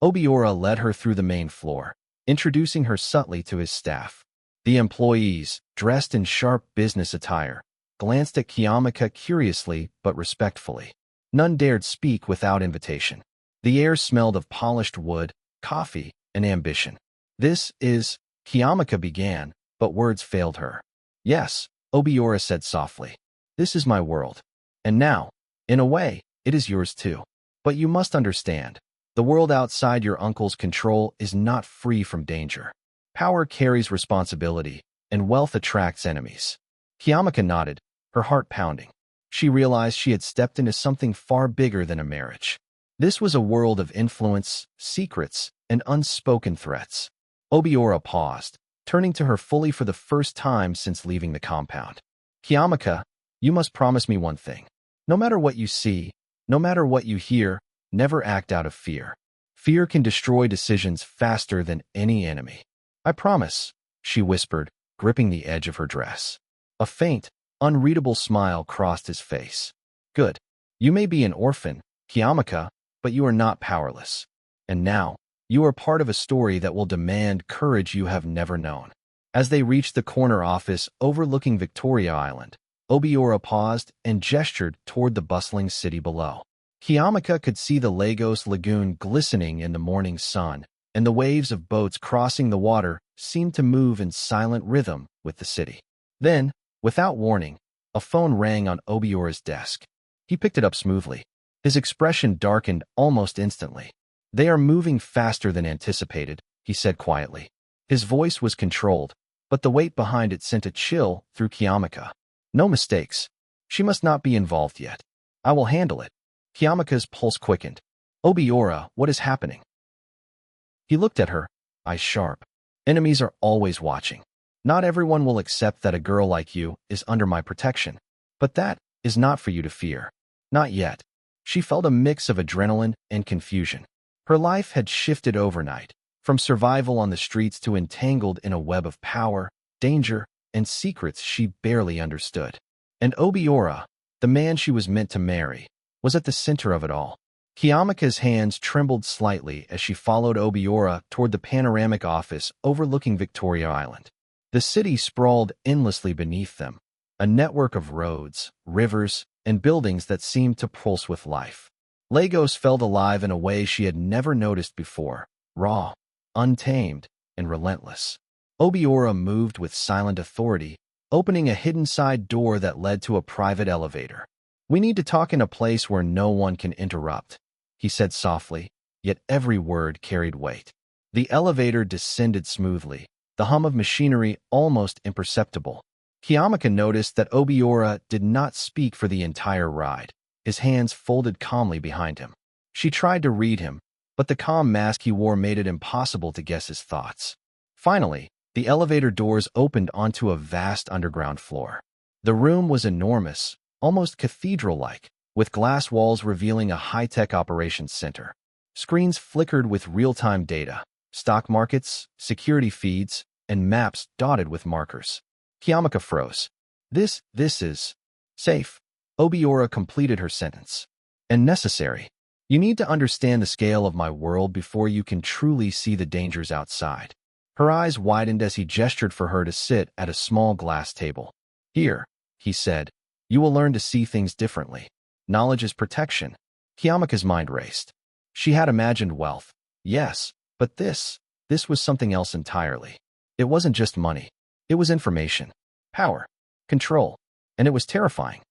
Obiora led her through the main floor, introducing her subtly to his staff. The employees, dressed in sharp business attire, glanced at Cheamaka curiously but respectfully. None dared speak without invitation. The air smelled of polished wood, coffee, and ambition. This is, Cheamaka began, but words failed her. Yes, Obiora said softly. This is my world. And now, in a way, it is yours too. But you must understand, the world outside your uncle's control is not free from danger. Power carries responsibility, and wealth attracts enemies. Cheamaka nodded, her heart pounding. She realized she had stepped into something far bigger than a marriage. This was a world of influence, secrets, and unspoken threats. Obiora paused, turning to her fully for the first time since leaving the compound. Cheamaka, you must promise me one thing. No matter what you see, no matter what you hear, never act out of fear. Fear can destroy decisions faster than any enemy. I promise, she whispered, gripping the edge of her dress. A faint, unreadable smile crossed his face. Good. You may be an orphan, Cheamaka, but you are not powerless. And now, you are part of a story that will demand courage you have never known. As they reached the corner office overlooking Victoria Island, Obiora paused and gestured toward the bustling city below. Cheamaka could see the Lagos lagoon glistening in the morning sun, and the waves of boats crossing the water seemed to move in silent rhythm with the city. Then, without warning, a phone rang on Obiora's desk. He picked it up smoothly. His expression darkened almost instantly. They are moving faster than anticipated, he said quietly. His voice was controlled, but the weight behind it sent a chill through Cheamaka. No mistakes. She must not be involved yet. I will handle it. Cheamaka's pulse quickened. Obiora, what is happening? He looked at her, eyes sharp. Enemies are always watching. Not everyone will accept that a girl like you is under my protection. But that is not for you to fear. Not yet. She felt a mix of adrenaline and confusion. Her life had shifted overnight, from survival on the streets to entangled in a web of power, danger, and secrets she barely understood. And Obiora, the man she was meant to marry, was at the center of it all. Cheamaka's hands trembled slightly as she followed Obiora toward the panoramic office overlooking Victoria Island. The city sprawled endlessly beneath them, a network of roads, rivers, and buildings that seemed to pulse with life. Lagos felt alive in a way she had never noticed before, raw, untamed, and relentless. Obiora moved with silent authority, opening a hidden side door that led to a private elevator. We need to talk in a place where no one can interrupt, he said softly, yet every word carried weight. The elevator descended smoothly, the hum of machinery almost imperceptible. Cheamaka noticed that Obiora did not speak for the entire ride, his hands folded calmly behind him. She tried to read him, but the calm mask he wore made it impossible to guess his thoughts. Finally, the elevator doors opened onto a vast underground floor. The room was enormous, almost cathedral-like, with glass walls revealing a high-tech operations center. Screens flickered with real-time data, stock markets, security feeds, and maps dotted with markers. Cheamaka froze. This is safe. Obiora completed her sentence. And necessary. You need to understand the scale of my world before you can truly see the dangers outside. Her eyes widened as he gestured for her to sit at a small glass table. Here, he said, you will learn to see things differently. Knowledge is protection. Cheamaka's mind raced. She had imagined wealth. Yes, but this was something else entirely. It wasn't just money. It was information, power, control, and it was terrifying.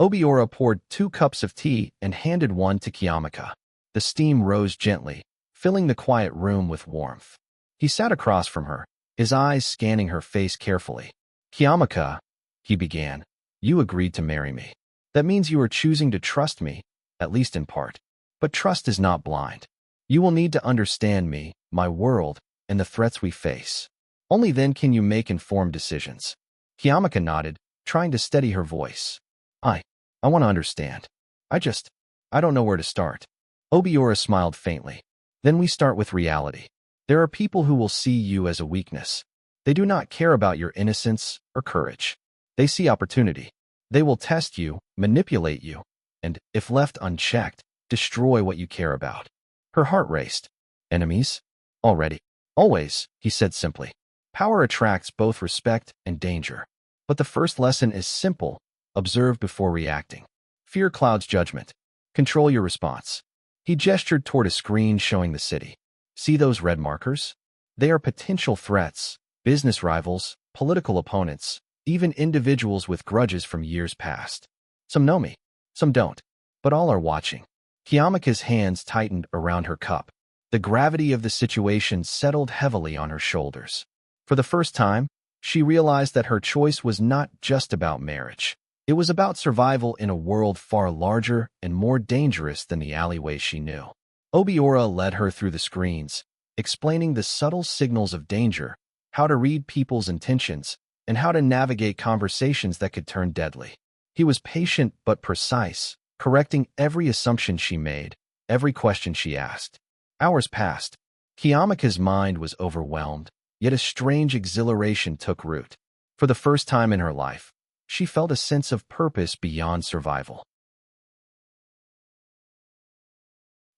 Obiora poured 2 cups of tea and handed one to Cheamaka. The steam rose gently, filling the quiet room with warmth. He sat across from her, his eyes scanning her face carefully. Cheamaka, he began, you agreed to marry me. That means you are choosing to trust me, at least in part. But trust is not blind. You will need to understand me, my world, and the threats we face. Only then can you make informed decisions. Cheamaka nodded, trying to steady her voice. I want to understand. I don't know where to start. Obiora smiled faintly. Then we start with reality. There are people who will see you as a weakness. They do not care about your innocence or courage. They see opportunity. They will test you, manipulate you, and, if left unchecked, destroy what you care about. Her heart raced. Enemies? Already. Always, he said simply. Power attracts both respect and danger. But the first lesson is simple. Observe before reacting. Fear clouds judgment. Control your response. He gestured toward a screen showing the city. See those red markers? They are potential threats, business rivals, political opponents, even individuals with grudges from years past. Some know me, some don't, but all are watching. Cheamaka's hands tightened around her cup. The gravity of the situation settled heavily on her shoulders. For the first time, she realized that her choice was not just about marriage. It was about survival in a world far larger and more dangerous than the alleyways she knew. Obiora led her through the screens, explaining the subtle signals of danger, how to read people's intentions, and how to navigate conversations that could turn deadly. He was patient but precise, correcting every assumption she made, every question she asked. Hours passed. Cheamaka's mind was overwhelmed, yet a strange exhilaration took root. For the first time in her life, she felt a sense of purpose beyond survival.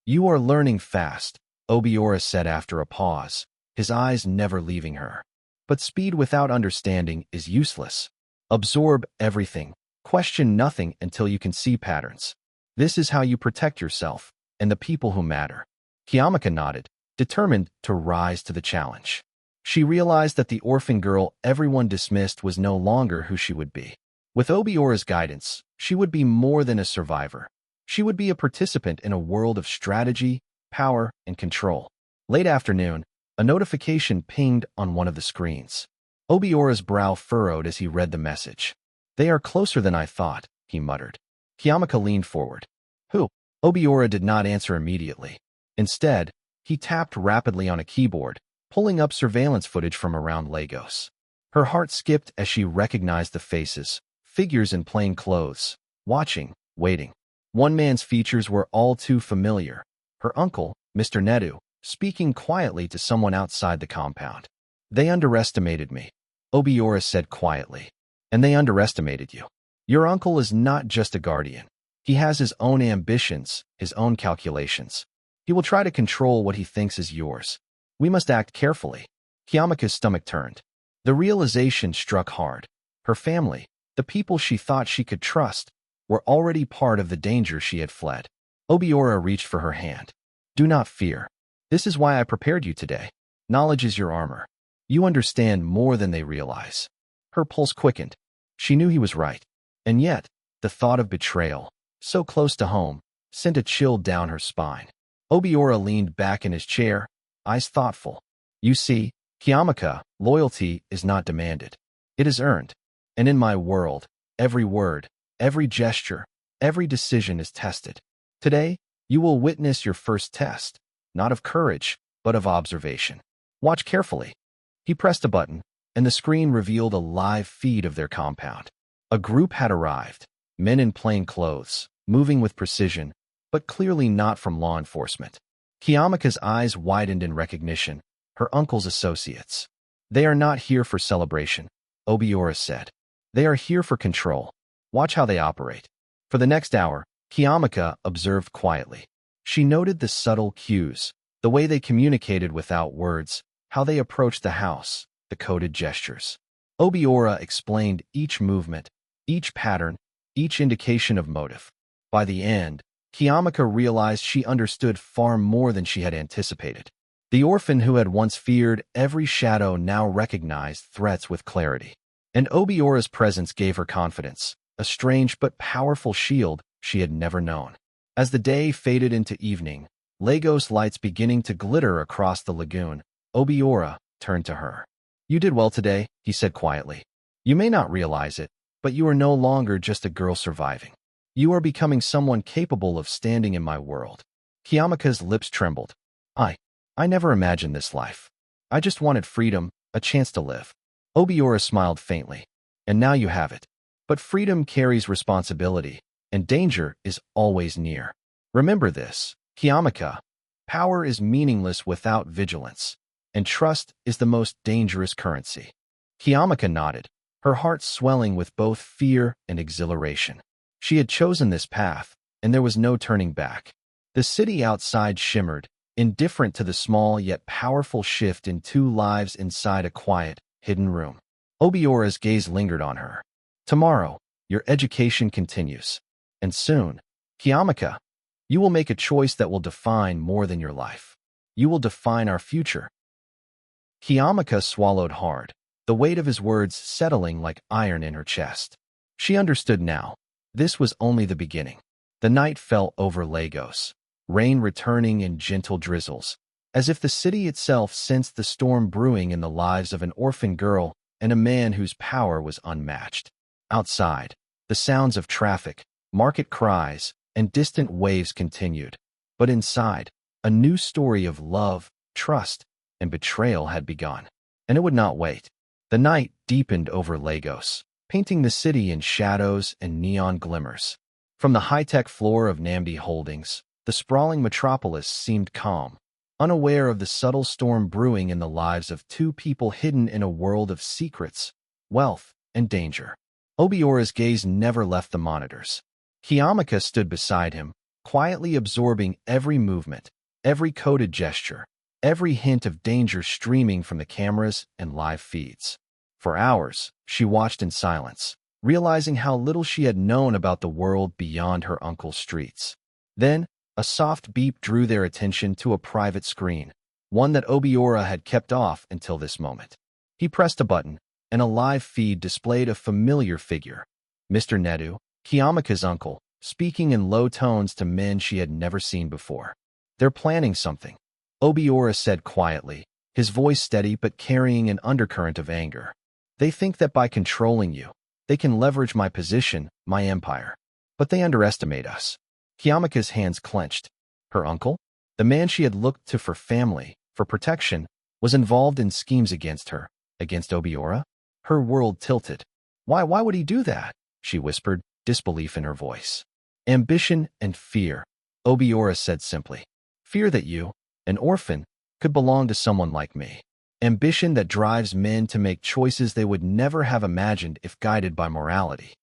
"You are learning fast," Obiora said after a pause, his eyes never leaving her. "But speed without understanding is useless. Absorb everything, question nothing until you can see patterns. This is how you protect yourself and the people who matter." Cheamaka nodded, determined to rise to the challenge. She realized that the orphan girl everyone dismissed was no longer who she would be. With Obiora's guidance, she would be more than a survivor. She would be a participant in a world of strategy, power, and control. Late afternoon, a notification pinged on one of the screens. Obiora's brow furrowed as he read the message. "They are closer than I thought," he muttered. Cheamaka leaned forward. "Who?" Obiora did not answer immediately. Instead, he tapped rapidly on a keyboard, pulling up surveillance footage from around Lagos. Her heart skipped as she recognized the faces, figures in plain clothes, watching, waiting. One man's features were all too familiar. Her uncle, Mr. Nedu, speaking quietly to someone outside the compound. "They underestimated me," Obiora said quietly. "And they underestimated you. Your uncle is not just a guardian. He has his own ambitions, his own calculations. He will try to control what he thinks is yours. We must act carefully." Cheamaka's stomach turned. The realization struck hard. Her family, the people she thought she could trust, were already part of the danger she had fled. Obiora reached for her hand. "Do not fear. This is why I prepared you today. Knowledge is your armor. You understand more than they realize." Her pulse quickened. She knew he was right. And yet, the thought of betrayal, so close to home, sent a chill down her spine. Obiora leaned back in his chair, eyes thoughtful. "You see, Cheamaka, loyalty is not demanded. It is earned. And in my world, every word, every gesture, every decision is tested. Today, you will witness your first test, not of courage, but of observation. Watch carefully." He pressed a button, and the screen revealed a live feed of their compound. A group had arrived, men in plain clothes, moving with precision, but clearly not from law enforcement. Cheamaka's eyes widened in recognition, her uncle's associates. "They are not here for celebration," Obiora said. "They are here for control. Watch how they operate." For the next hour, Cheamaka observed quietly. She noted the subtle cues, the way they communicated without words, how they approached the house, the coded gestures. Obiora explained each movement, each pattern, each indication of motive. By the end, Cheamaka realized she understood far more than she had anticipated. The orphan who had once feared every shadow now recognized threats with clarity. And Obiora's presence gave her confidence, a strange but powerful shield she had never known. As the day faded into evening, Lagos lights beginning to glitter across the lagoon, Obiora turned to her. "You did well today," he said quietly. "You may not realize it, but you are no longer just a girl surviving. You are becoming someone capable of standing in my world." Cheamaka's lips trembled. I never imagined this life. I just wanted freedom, a chance to live." Obiora smiled faintly. "And now you have it. But freedom carries responsibility, and danger is always near. Remember this, Cheamaka. Power is meaningless without vigilance, and trust is the most dangerous currency." Cheamaka nodded, her heart swelling with both fear and exhilaration. She had chosen this path, and there was no turning back. The city outside shimmered, indifferent to the small yet powerful shift in two lives inside a quiet, hidden room. Obiora's gaze lingered on her. "Tomorrow, your education continues. And soon, Cheamaka, you will make a choice that will define more than your life. You will define our future." Cheamaka swallowed hard, the weight of his words settling like iron in her chest. She understood now. This was only the beginning. The night fell over Lagos, rain returning in gentle drizzles, as if the city itself sensed the storm brewing in the lives of an orphan girl and a man whose power was unmatched. Outside, The sounds of traffic, market cries, and distant waves continued. But inside, a new story of love, trust, and betrayal had begun. And it would not wait. The night deepened over Lagos, painting the city in shadows and neon glimmers. From the high-tech floor of Namdi Holdings, the sprawling metropolis seemed calm, unaware of the subtle storm brewing in the lives of two people hidden in a world of secrets, wealth, and danger. Obiora's gaze never left the monitors. Cheamaka stood beside him, quietly absorbing every movement, every coded gesture, every hint of danger streaming from the cameras and live feeds. For hours, she watched in silence, realizing how little she had known about the world beyond her uncle's streets. Then, a soft beep drew their attention to a private screen, one that Obiora had kept off until this moment. He pressed a button, and a live feed displayed a familiar figure. Mr. Nedu, Cheamaka's uncle, speaking in low tones to men she had never seen before. "They're planning something," Obiora said quietly, his voice steady but carrying an undercurrent of anger. "They think that by controlling you, they can leverage my position, my empire. But they underestimate us." Cheamaka's hands clenched. Her uncle, the man she had looked to for family, for protection, was involved in schemes against her, against Obiora? Her world tilted. Why would he do that?" she whispered, disbelief in her voice. "Ambition and fear," Obiora said simply. "Fear that you, an orphan, could belong to someone like me. Ambition that drives men to make choices they would never have imagined if guided by morality."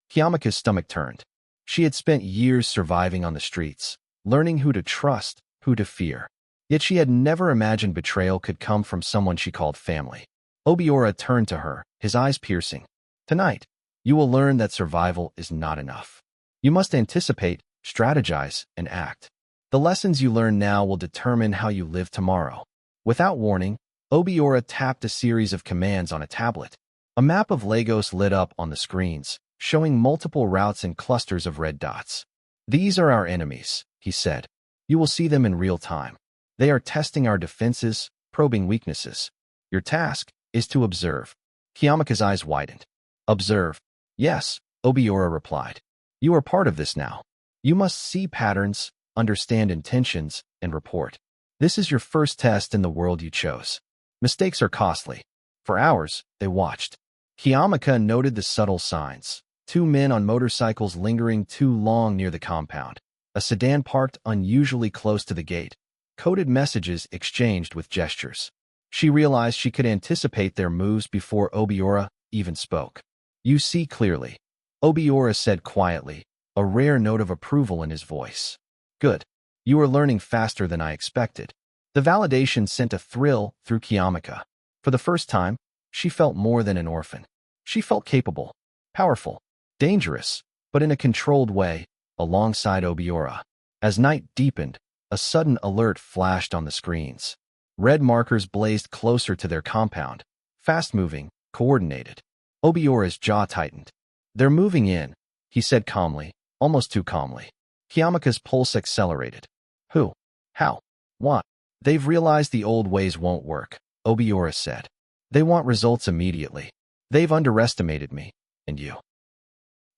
Cheamaka's stomach turned. She had spent years surviving on the streets, learning who to trust, who to fear. Yet she had never imagined betrayal could come from someone she called family. Obiora turned to her, his eyes piercing. "Tonight, you will learn that survival is not enough. You must anticipate, strategize, and act. The lessons you learn now will determine how you live tomorrow." Without warning, Obiora tapped a series of commands on a tablet. A map of Lagos lit up on the screens, showing multiple routes and clusters of red dots. "These are our enemies," he said. "You will see them in real time. They are testing our defenses, probing weaknesses. Your task is to observe." Cheamaka's eyes widened. "Observe." "Yes," Obiora replied. "You are part of this now. You must see patterns, understand intentions, and report. This is your first test in the world you chose. Mistakes are costly." For hours, they watched. Cheamaka noted the subtle signs. Two men on motorcycles lingering too long near the compound. A sedan parked unusually close to the gate. Coded messages exchanged with gestures. She realized she could anticipate their moves before Obiora even spoke. "You see clearly," Obiora said quietly, a rare note of approval in his voice. "Good. You are learning faster than I expected." The validation sent a thrill through Cheamaka. For the first time, she felt more than an orphan. She felt capable, powerful, dangerous, but in a controlled way, alongside Obiora. As night deepened, a sudden alert flashed on the screens. Red markers blazed closer to their compound, fast-moving, coordinated. Obiora's jaw tightened. "They're moving in," he said calmly, almost too calmly. Cheamaka's pulse accelerated. "Who? How? What?" "They've realized the old ways won't work," Obiora said. "They want results immediately. They've underestimated me, and you."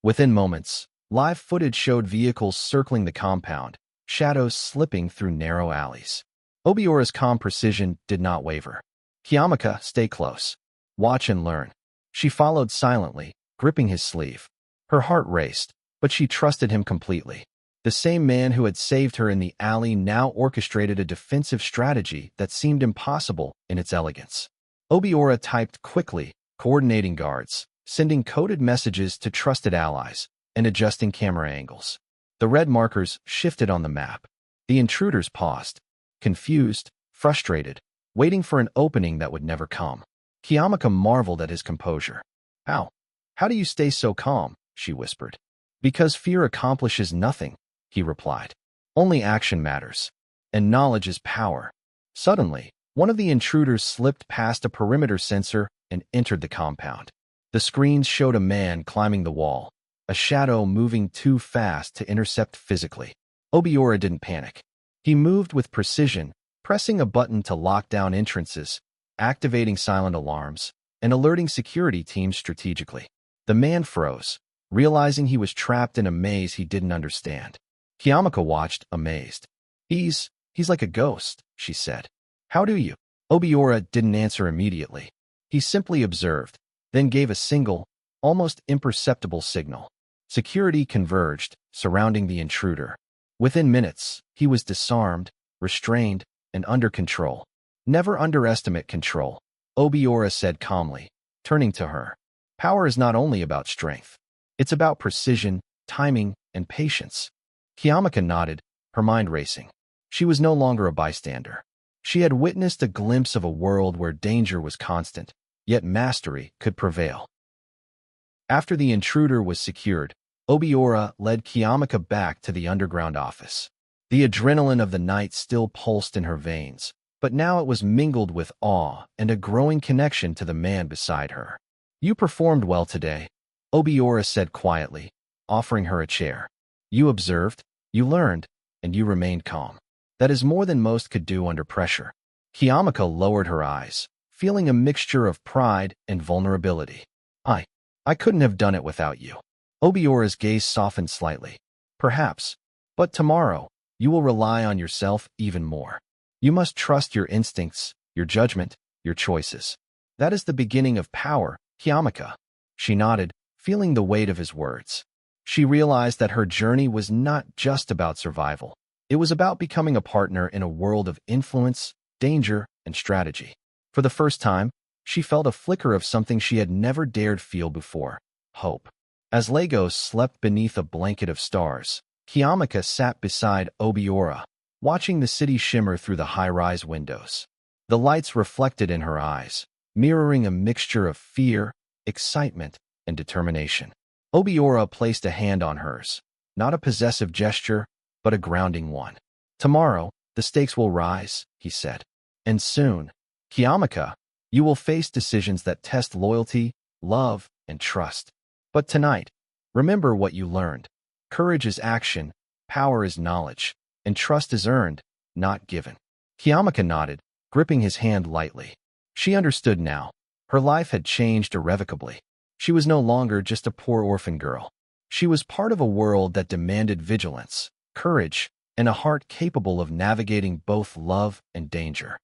Within moments, live footage showed vehicles circling the compound, shadows slipping through narrow alleys. Obiora's calm precision did not waver. "Cheamaka, stay close. Watch and learn." She followed silently, gripping his sleeve. Her heart raced, but she trusted him completely. The same man who had saved her in the alley now orchestrated a defensive strategy that seemed impossible in its elegance. Obiora typed quickly, coordinating guards, sending coded messages to trusted allies, and adjusting camera angles. The red markers shifted on the map. The intruders paused, confused, frustrated, waiting for an opening that would never come. Cheamaka marveled at his composure. How? How do you stay so calm?" she whispered. "Because fear accomplishes nothing," he replied. "Only action matters. And knowledge is power." Suddenly, one of the intruders slipped past a perimeter sensor and entered the compound. The screens showed a man climbing the wall, a shadow moving too fast to intercept physically. Obiora didn't panic. He moved with precision, pressing a button to lock down entrances, activating silent alarms, and alerting security teams strategically. The man froze, realizing he was trapped in a maze he didn't understand. Cheamaka watched, amazed. He's like a ghost, she said. How do you? Obiora didn't answer immediately. He simply observed, then gave a single, almost imperceptible signal. Security converged, surrounding the intruder. Within minutes, he was disarmed, restrained, and under control. Never underestimate control, Obiora said calmly, turning to her. Power is not only about strength. It's about precision, timing, and patience. Cheamaka nodded, her mind racing. She was no longer a bystander. She had witnessed a glimpse of a world where danger was constant, yet mastery could prevail. After the intruder was secured, Obiora led Cheamaka back to the underground office. The adrenaline of the night still pulsed in her veins, but now it was mingled with awe and a growing connection to the man beside her. You performed well today, Obiora said quietly, offering her a chair. You observed, you learned, and you remained calm. That is more than most could do under pressure. Cheamaka lowered her eyes, feeling a mixture of pride and vulnerability. I couldn't have done it without you. Obiora's gaze softened slightly. Perhaps, but tomorrow, you will rely on yourself even more. You must trust your instincts, your judgment, your choices. That is the beginning of power, Cheamaka. She nodded, feeling the weight of his words. She realized that her journey was not just about survival. It was about becoming a partner in a world of influence, danger, and strategy. For the first time, she felt a flicker of something she had never dared feel before: hope. As Lagos slept beneath a blanket of stars, Cheamaka sat beside Obiora, watching the city shimmer through the high-rise windows. The lights reflected in her eyes, mirroring a mixture of fear, excitement, and determination. Obiora placed a hand on hers, not a possessive gesture, but a grounding one. Tomorrow, the stakes will rise, he said. And soon, Cheamaka, you will face decisions that test loyalty, love, and trust. But tonight, remember what you learned. Courage is action, power is knowledge, and trust is earned, not given. Cheamaka nodded, gripping his hand lightly. She understood now. Her life had changed irrevocably. She was no longer just a poor orphan girl. She was part of a world that demanded vigilance, courage, and a heart capable of navigating both love and danger.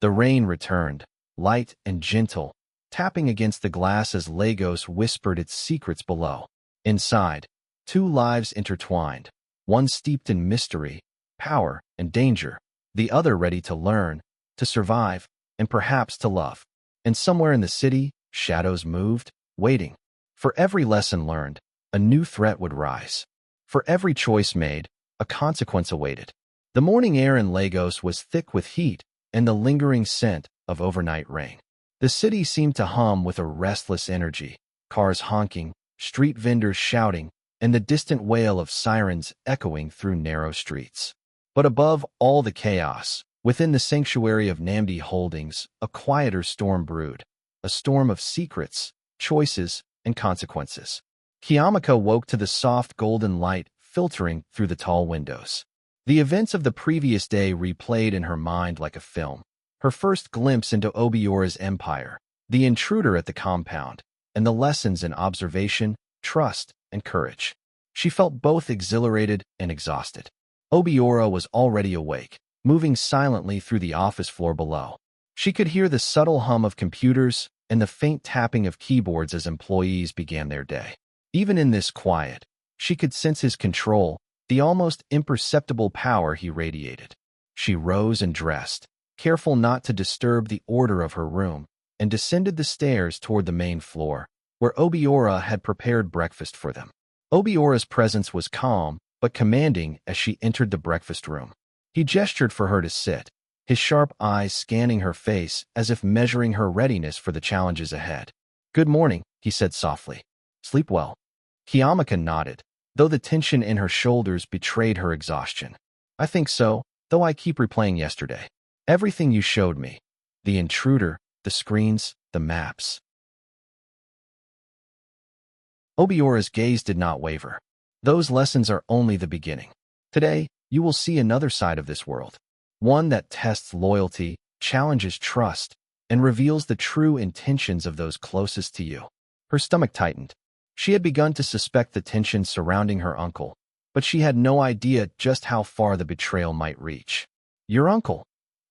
The rain returned, light and gentle, tapping against the glass as Lagos whispered its secrets below. Inside, two lives intertwined, one steeped in mystery, power, and danger, the other ready to learn, to survive, and perhaps to love. And somewhere in the city, shadows moved, waiting. For every lesson learned, a new threat would rise. For every choice made, a consequence awaited. The morning air in Lagos was thick with heat and the lingering scent of overnight rain. The city seemed to hum with a restless energy, cars honking, street vendors shouting, and the distant wail of sirens echoing through narrow streets. But above all the chaos, within the sanctuary of Namdi Holdings, a quieter storm brewed, a storm of secrets, choices, and consequences. Cheamaka woke to the soft golden light filtering through the tall windows. The events of the previous day replayed in her mind like a film. Her first glimpse into Obiora's empire, the intruder at the compound, and the lessons in observation, trust, and courage. She felt both exhilarated and exhausted. Obiora was already awake, moving silently through the office floor below. She could hear the subtle hum of computers and the faint tapping of keyboards as employees began their day. Even in this quiet, she could sense his control, the almost imperceptible power he radiated. She rose and dressed, careful not to disturb the order of her room, and descended the stairs toward the main floor, where Obiora had prepared breakfast for them. Obiora's presence was calm, but commanding as she entered the breakfast room. He gestured for her to sit, his sharp eyes scanning her face as if measuring her readiness for the challenges ahead. "Good morning," he said softly. "Sleep well." Cheamaka nodded, though the tension in her shoulders betrayed her exhaustion. "I think so, though I keep replaying yesterday. Everything you showed me. The intruder, the screens, the maps." Obiora's gaze did not waver. "Those lessons are only the beginning. Today, you will see another side of this world. One that tests loyalty, challenges trust, and reveals the true intentions of those closest to you. Her stomach tightened. She had begun to suspect the tension surrounding her uncle, but she had no idea just how far the betrayal might reach. Your uncle,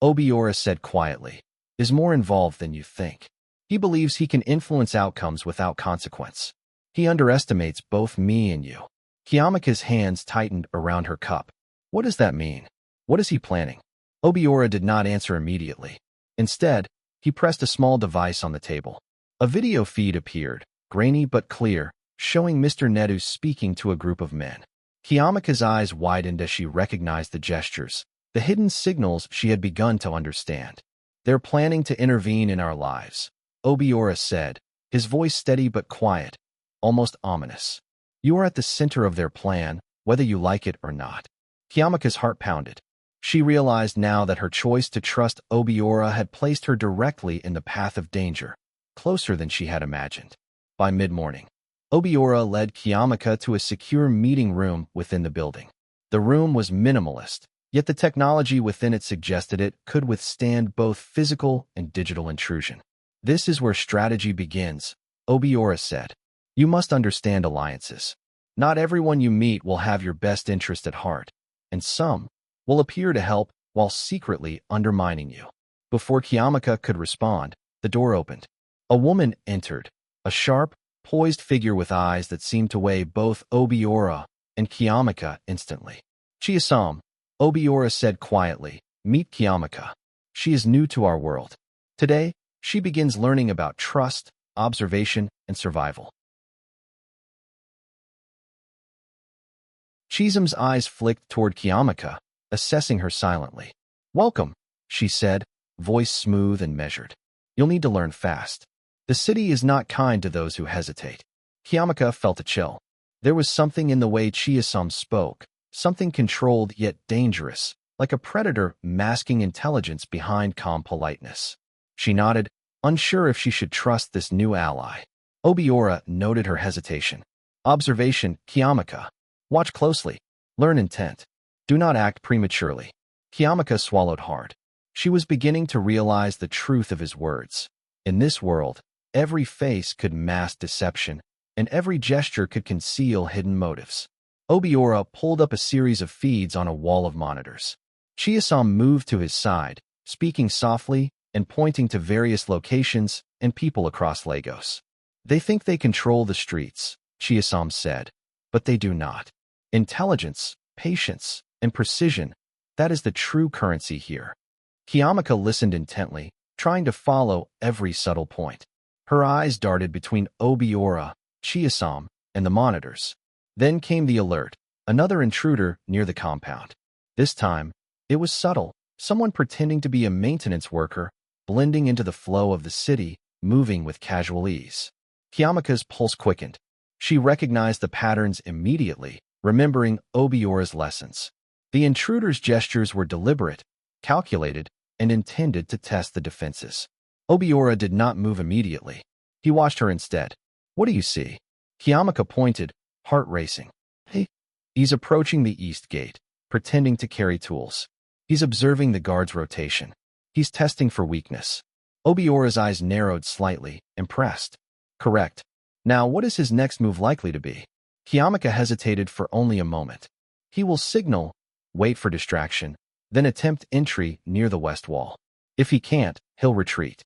Obiora said quietly, is more involved than you think. He believes he can influence outcomes without consequence. He underestimates both me and you. Cheamaka's hands tightened around her cup. What does that mean? What is he planning? Obiora did not answer immediately. Instead, he pressed a small device on the table. A video feed appeared, grainy but clear, showing Mr. Nedu speaking to a group of men. Cheamaka's eyes widened as she recognized the gestures, the hidden signals she had begun to understand. They're planning to intervene in our lives, Obiora said, his voice steady but quiet, almost ominous. You are at the center of their plan, whether you like it or not. Cheamaka's heart pounded. She realized now that her choice to trust Obiora had placed her directly in the path of danger, closer than she had imagined. By mid-morning, Obiora led Cheamaka to a secure meeting room within the building. The room was minimalist, yet the technology within it suggested it could withstand both physical and digital intrusion. This is where strategy begins, Obiora said. You must understand alliances. Not everyone you meet will have your best interest at heart, and some will appear to help while secretly undermining you. Before Cheamaka could respond, the door opened. A woman entered, a sharp, poised figure with eyes that seemed to weigh both Obiora and Cheamaka instantly. Chiasam, Obiora said quietly, meet Cheamaka. She is new to our world. Today, she begins learning about trust, observation, and survival. Chisam's eyes flicked toward Cheamaka, assessing her silently. Welcome, she said, voice smooth and measured. You'll need to learn fast. The city is not kind to those who hesitate. Cheamaka felt a chill. There was something in the way Chiasam spoke, something controlled yet dangerous, like a predator masking intelligence behind calm politeness. She nodded, unsure if she should trust this new ally. Obiora noted her hesitation. Observation, Cheamaka. Watch closely. Learn intent. Do not act prematurely. Cheamaka swallowed hard. She was beginning to realize the truth of his words. In this world, every face could mask deception, and every gesture could conceal hidden motives. Obiora pulled up a series of feeds on a wall of monitors. Chiasam moved to his side, speaking softly and pointing to various locations and people across Lagos. They think they control the streets, Chiasam said, but they do not. Intelligence, patience, and precision, that is the true currency here. Cheamaka listened intently, trying to follow every subtle point. Her eyes darted between Obiora, Chiasam, and the monitors. Then came the alert, another intruder near the compound. This time, it was subtle, someone pretending to be a maintenance worker, blending into the flow of the city, moving with casual ease. Cheamaka's pulse quickened. She recognized the patterns immediately, remembering Obiora's lessons. The intruder's gestures were deliberate, calculated, and intended to test the defenses. Obiora did not move immediately. He watched her instead. What do you see? Cheamaka pointed, heart racing. Hey, he's approaching the east gate, pretending to carry tools. He's observing the guard's rotation. He's testing for weakness. Obiora's eyes narrowed slightly, impressed. Correct. Now, what is his next move likely to be? Cheamaka hesitated for only a moment. He will signal, wait for distraction, then attempt entry near the west wall. If he can't, he'll retreat.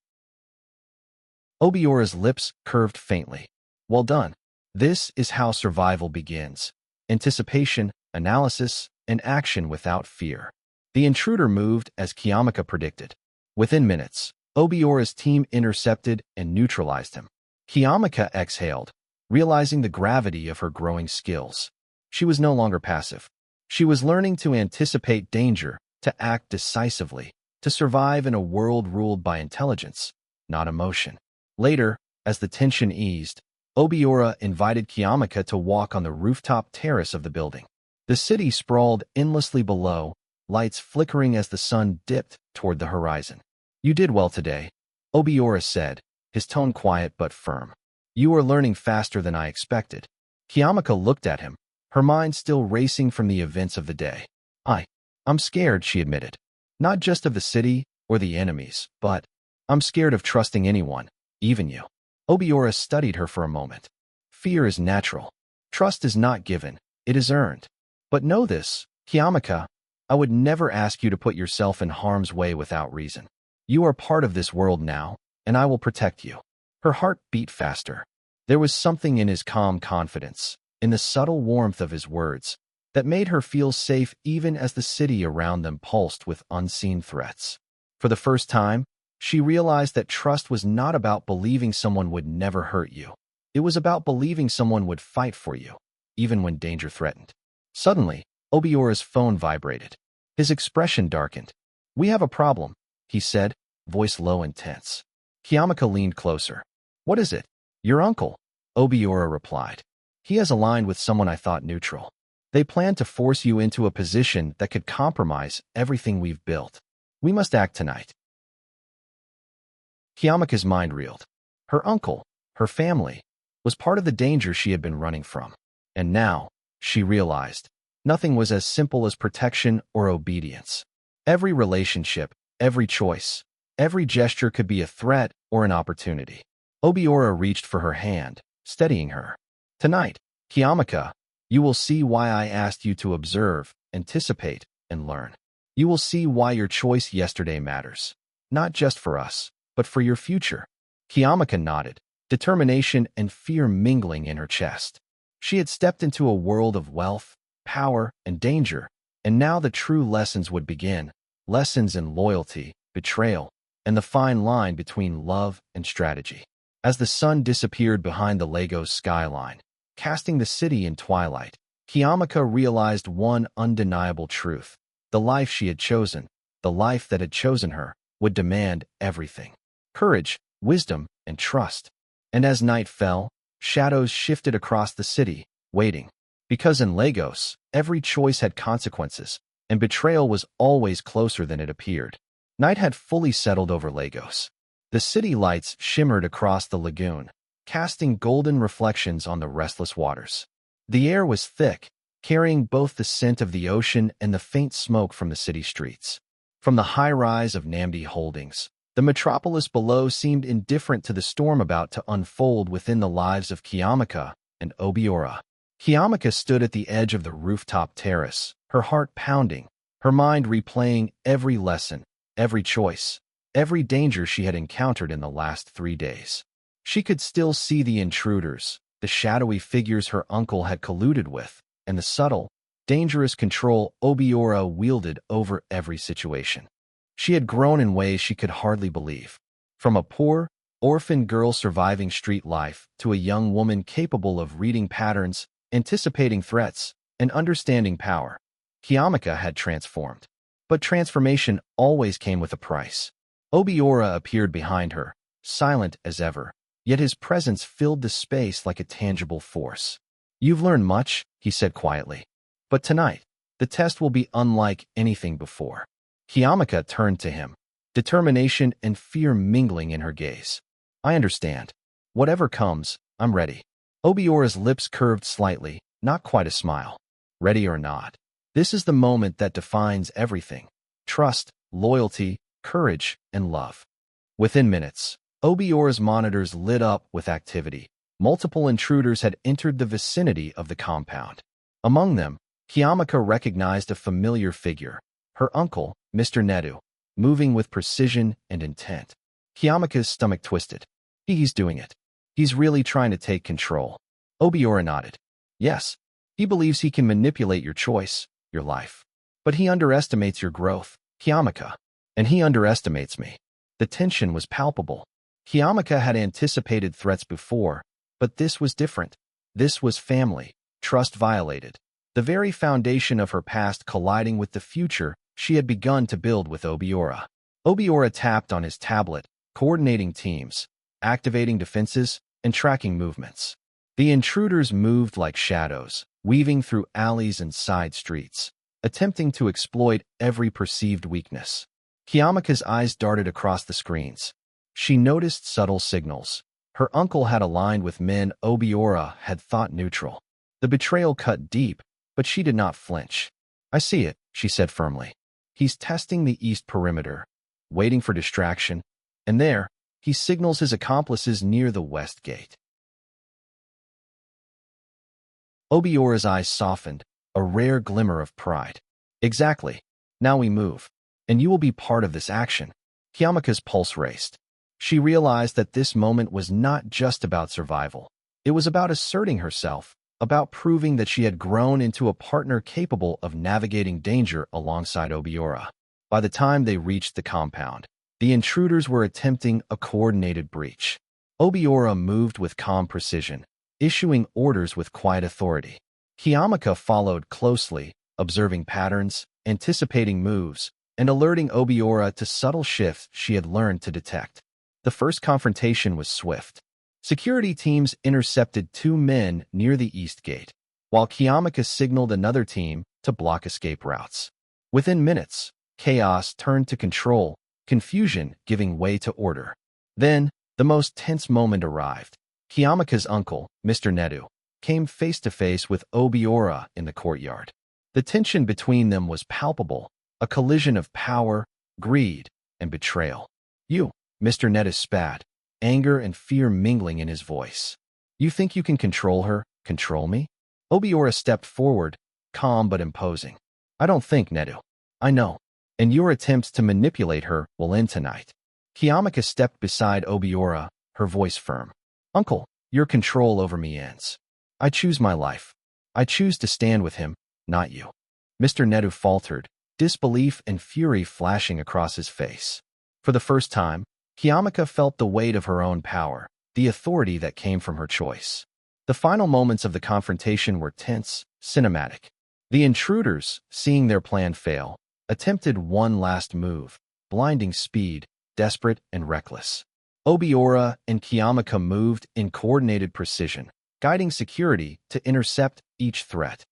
Obiora's lips curved faintly. Well done. This is how survival begins. Anticipation, analysis, and action without fear. The intruder moved as Cheamaka predicted. Within minutes, Obiora's team intercepted and neutralized him. Cheamaka exhaled, realizing the gravity of her growing skills. She was no longer passive. She was learning to anticipate danger, to act decisively, to survive in a world ruled by intelligence, not emotion. Later, as the tension eased, Obiora invited Cheamaka to walk on the rooftop terrace of the building. The city sprawled endlessly below, lights flickering as the sun dipped toward the horizon. You did well today, Obiora said, his tone quiet but firm. You are learning faster than I expected. Cheamaka looked at him, her mind still racing from the events of the day. I'm scared, she admitted. Not just of the city or the enemies, but I'm scared of trusting anyone, even you. Obiora studied her for a moment. Fear is natural. Trust is not given, it is earned. But know this, Cheamaka, I would never ask you to put yourself in harm's way without reason. You are part of this world now, and I will protect you. Her heart beat faster. There was something in his calm confidence, in the subtle warmth of his words, that made her feel safe even as the city around them pulsed with unseen threats. For the first time, she realized that trust was not about believing someone would never hurt you. It was about believing someone would fight for you, even when danger threatened. Suddenly, Obiora's phone vibrated. His expression darkened. "We have a problem," he said, voice low and tense. Cheamaka leaned closer. "What is it?" "Your uncle," Obiora replied. "He has aligned with someone I thought neutral. They plan to force you into a position that could compromise everything we've built. We must act tonight." Cheamaka's mind reeled. Her uncle, her family, was part of the danger she had been running from. And now, she realized, nothing was as simple as protection or obedience. Every relationship, every choice, every gesture could be a threat or an opportunity. Obiora reached for her hand, steadying her. "Tonight, Cheamaka, you will see why I asked you to observe, anticipate, and learn. You will see why your choice yesterday matters. Not just for us, but for your future." Cheamaka nodded, determination and fear mingling in her chest. She had stepped into a world of wealth, power, and danger, and now the true lessons would begin, lessons in loyalty, betrayal, and the fine line between love and strategy. As the sun disappeared behind the Lagos skyline, casting the city in twilight, Cheamaka realized one undeniable truth. The life she had chosen, the life that had chosen her, would demand everything: courage, wisdom, and trust. And as night fell, shadows shifted across the city, waiting. Because in Lagos, every choice had consequences, and betrayal was always closer than it appeared. Night had fully settled over Lagos. The city lights shimmered across the lagoon, casting golden reflections on the restless waters. The air was thick, carrying both the scent of the ocean and the faint smoke from the city streets. From the high-rise of Namdi Holdings, the metropolis below seemed indifferent to the storm about to unfold within the lives of Cheamaka and Obiora. Cheamaka stood at the edge of the rooftop terrace, her heart pounding, her mind replaying every lesson, every choice, every danger she had encountered in the last 3 days. She could still see the intruders, the shadowy figures her uncle had colluded with, and the subtle, dangerous control Obiora wielded over every situation. She had grown in ways she could hardly believe. From a poor, orphan girl surviving street life to a young woman capable of reading patterns, anticipating threats, and understanding power, Cheamaka had transformed. But transformation always came with a price. Obiora appeared behind her, silent as ever, yet his presence filled the space like a tangible force. "You've learned much," he said quietly. "But tonight, the test will be unlike anything before." Cheamaka turned to him, determination and fear mingling in her gaze. "I understand. Whatever comes, I'm ready." Obiora's lips curved slightly, not quite a smile. "Ready or not, this is the moment that defines everything: trust, loyalty, courage, and love." Within minutes, Obiora's monitors lit up with activity. Multiple intruders had entered the vicinity of the compound. Among them, Cheamaka recognized a familiar figure, her uncle, Mr. Nedu, moving with precision and intent. Cheamaka's stomach twisted. He's doing it. He's really trying to take control. Obiora nodded. "Yes, he believes he can manipulate your choice, your life. But he underestimates your growth, Cheamaka. And he underestimates me." The tension was palpable. Cheamaka had anticipated threats before, but this was different. This was family, trust violated, the very foundation of her past colliding with the future she had begun to build with Obiora. Obiora tapped on his tablet, coordinating teams, activating defenses, and tracking movements. The intruders moved like shadows, weaving through alleys and side streets, attempting to exploit every perceived weakness. Cheamaka's eyes darted across the screens. She noticed subtle signals. Her uncle had aligned with men Obiora had thought neutral. The betrayal cut deep, but she did not flinch. "I see it," she said firmly. "He's testing the east perimeter, waiting for distraction, And there, he signals his accomplices near the west gate. Obiora's eyes softened, a rare glimmer of pride. Exactly. Now we move. And you will be part of this action. Cheamaka's pulse raced. She realized that this moment was not just about survival. It was about asserting herself, about proving that she had grown into a partner capable of navigating danger alongside Obiora. By the time they reached the compound, the intruders were attempting a coordinated breach. Obiora moved with calm precision, issuing orders with quiet authority. Cheamaka followed closely, observing patterns, anticipating moves, and alerting Obiora to subtle shifts she had learned to detect. The first confrontation was swift. Security teams intercepted 2 men near the east gate, while Cheamaka signaled another team to block escape routes. Within minutes, chaos turned to control, confusion giving way to order. Then, the most tense moment arrived. Cheamaka's uncle, Mr. Nedu, came face-to-face with Obiora in the courtyard. The tension between them was palpable, a collision of power, greed, and betrayal. You, Mr. Nedu spat, anger and fear mingling in his voice. You think you can control her, control me? Obiora stepped forward, calm but imposing. I don't think, Nedu. I know. And your attempts to manipulate her will end tonight. Cheamaka stepped beside Obiora, her voice firm. Uncle, your control over me ends. I choose my life. I choose to stand with him, not you. Mr. Nedu faltered, disbelief and fury flashing across his face. For the first time, Cheamaka felt the weight of her own power, the authority that came from her choice. The final moments of the confrontation were tense, cinematic. The intruders, seeing their plan fail, attempted one last move, blinding speed, desperate and reckless. Obiora and Cheamaka moved in coordinated precision, guiding security to intercept each threat.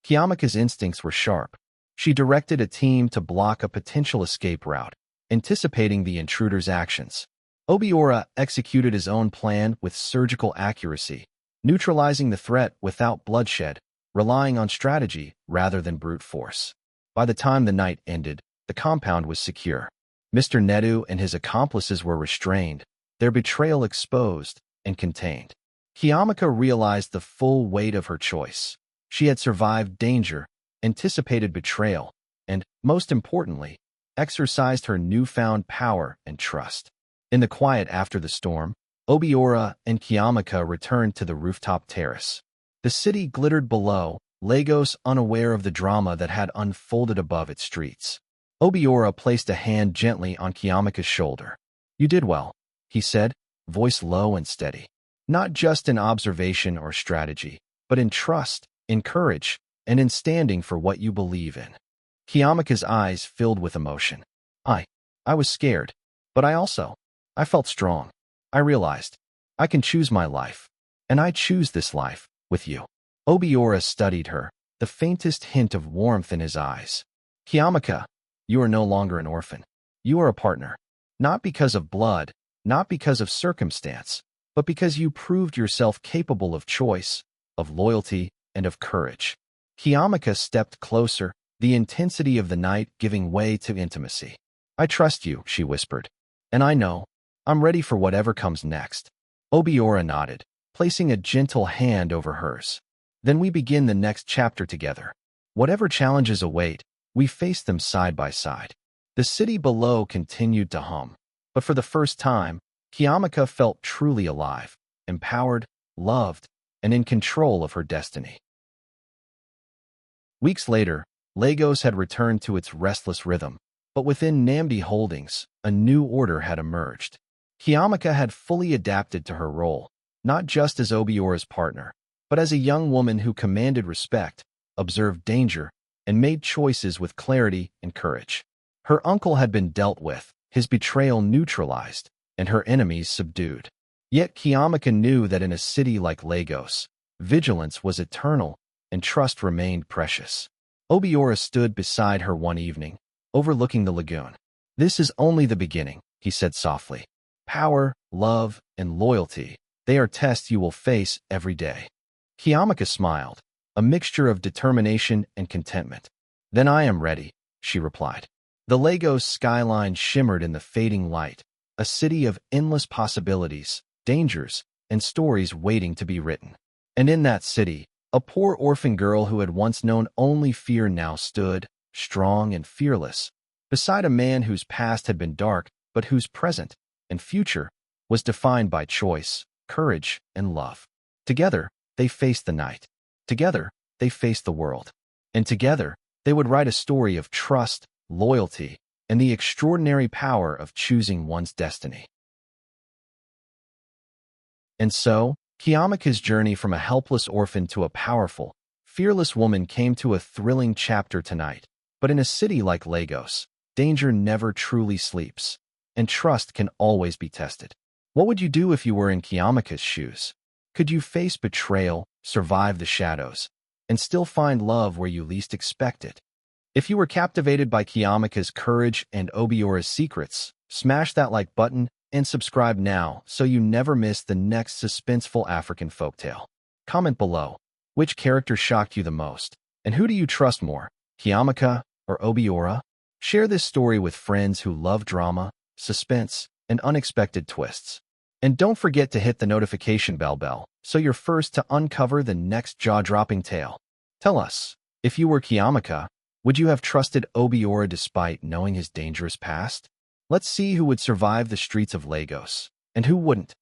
Cheamaka's instincts were sharp. She directed a team to block a potential escape route, anticipating the intruders' actions. Obiora executed his own plan with surgical accuracy, neutralizing the threat without bloodshed, relying on strategy rather than brute force. By the time the night ended, the compound was secure. Mr. Nedu and his accomplices were restrained, their betrayal exposed and contained. Cheamaka realized the full weight of her choice. She had survived danger, anticipated betrayal, and, most importantly, exercised her newfound power and trust. In the quiet after the storm, Obiora and Cheamaka returned to the rooftop terrace. The city glittered below, Lagos unaware of the drama that had unfolded above its streets. Obiora placed a hand gently on Cheamaka's shoulder. You did well, he said, voice low and steady. Not just in observation or strategy, but in trust, in courage, and in standing for what you believe in. Cheamaka's eyes filled with emotion. I was scared, but I felt strong. I realized, I can choose my life. And I choose this life, with you. Obiora studied her, the faintest hint of warmth in his eyes. Cheamaka, you are no longer an orphan. You are a partner. Not because of blood, not because of circumstance, but because you proved yourself capable of choice, of loyalty, and of courage. Cheamaka stepped closer, the intensity of the night giving way to intimacy. I trust you, she whispered. And I know, I'm ready for whatever comes next. Obiora nodded, placing a gentle hand over hers. Then we begin the next chapter together. Whatever challenges await, we face them side by side. The city below continued to hum, but for the first time, Cheamaka felt truly alive, empowered, loved, and in control of her destiny. Weeks later, Lagos had returned to its restless rhythm, but within Namdi Holdings, a new order had emerged. Cheamaka had fully adapted to her role, not just as Obiora's partner, but as a young woman who commanded respect, observed danger, and made choices with clarity and courage. Her uncle had been dealt with, his betrayal neutralized, and her enemies subdued. Yet Cheamaka knew that in a city like Lagos, vigilance was eternal and trust remained precious. Obiora stood beside her one evening, overlooking the lagoon. This is only the beginning, he said softly. Power, love, and loyalty, they are tests you will face every day. Cheamaka smiled, a mixture of determination and contentment. Then I am ready, she replied. The Lagos skyline shimmered in the fading light, a city of endless possibilities, dangers, and stories waiting to be written. And in that city, a poor orphan girl who had once known only fear now stood, strong and fearless, beside a man whose past had been dark, but whose present and future was defined by choice, courage, and love. Together, they faced the night. Together, they faced the world. And together, they would write a story of trust, loyalty, and the extraordinary power of choosing one's destiny. And so, Cheamaka's journey from a helpless orphan to a powerful, fearless woman came to a thrilling chapter tonight. But in a city like Lagos, danger never truly sleeps, and trust can always be tested. What would you do if you were in Cheamaka's shoes? Could you face betrayal, survive the shadows, and still find love where you least expect it? If you were captivated by Cheamaka's courage and Obiora's secrets, smash that like button and subscribe now so you never miss the next suspenseful African folktale. Comment below, which character shocked you the most, and who do you trust more, Cheamaka or Obiora? Share this story with friends who love drama, suspense, and unexpected twists. And don't forget to hit the notification bell so you're first to uncover the next jaw-dropping tale. Tell us, if you were Cheamaka, would you have trusted Obiora despite knowing his dangerous past? Let's see who would survive the streets of Lagos, and who wouldn't.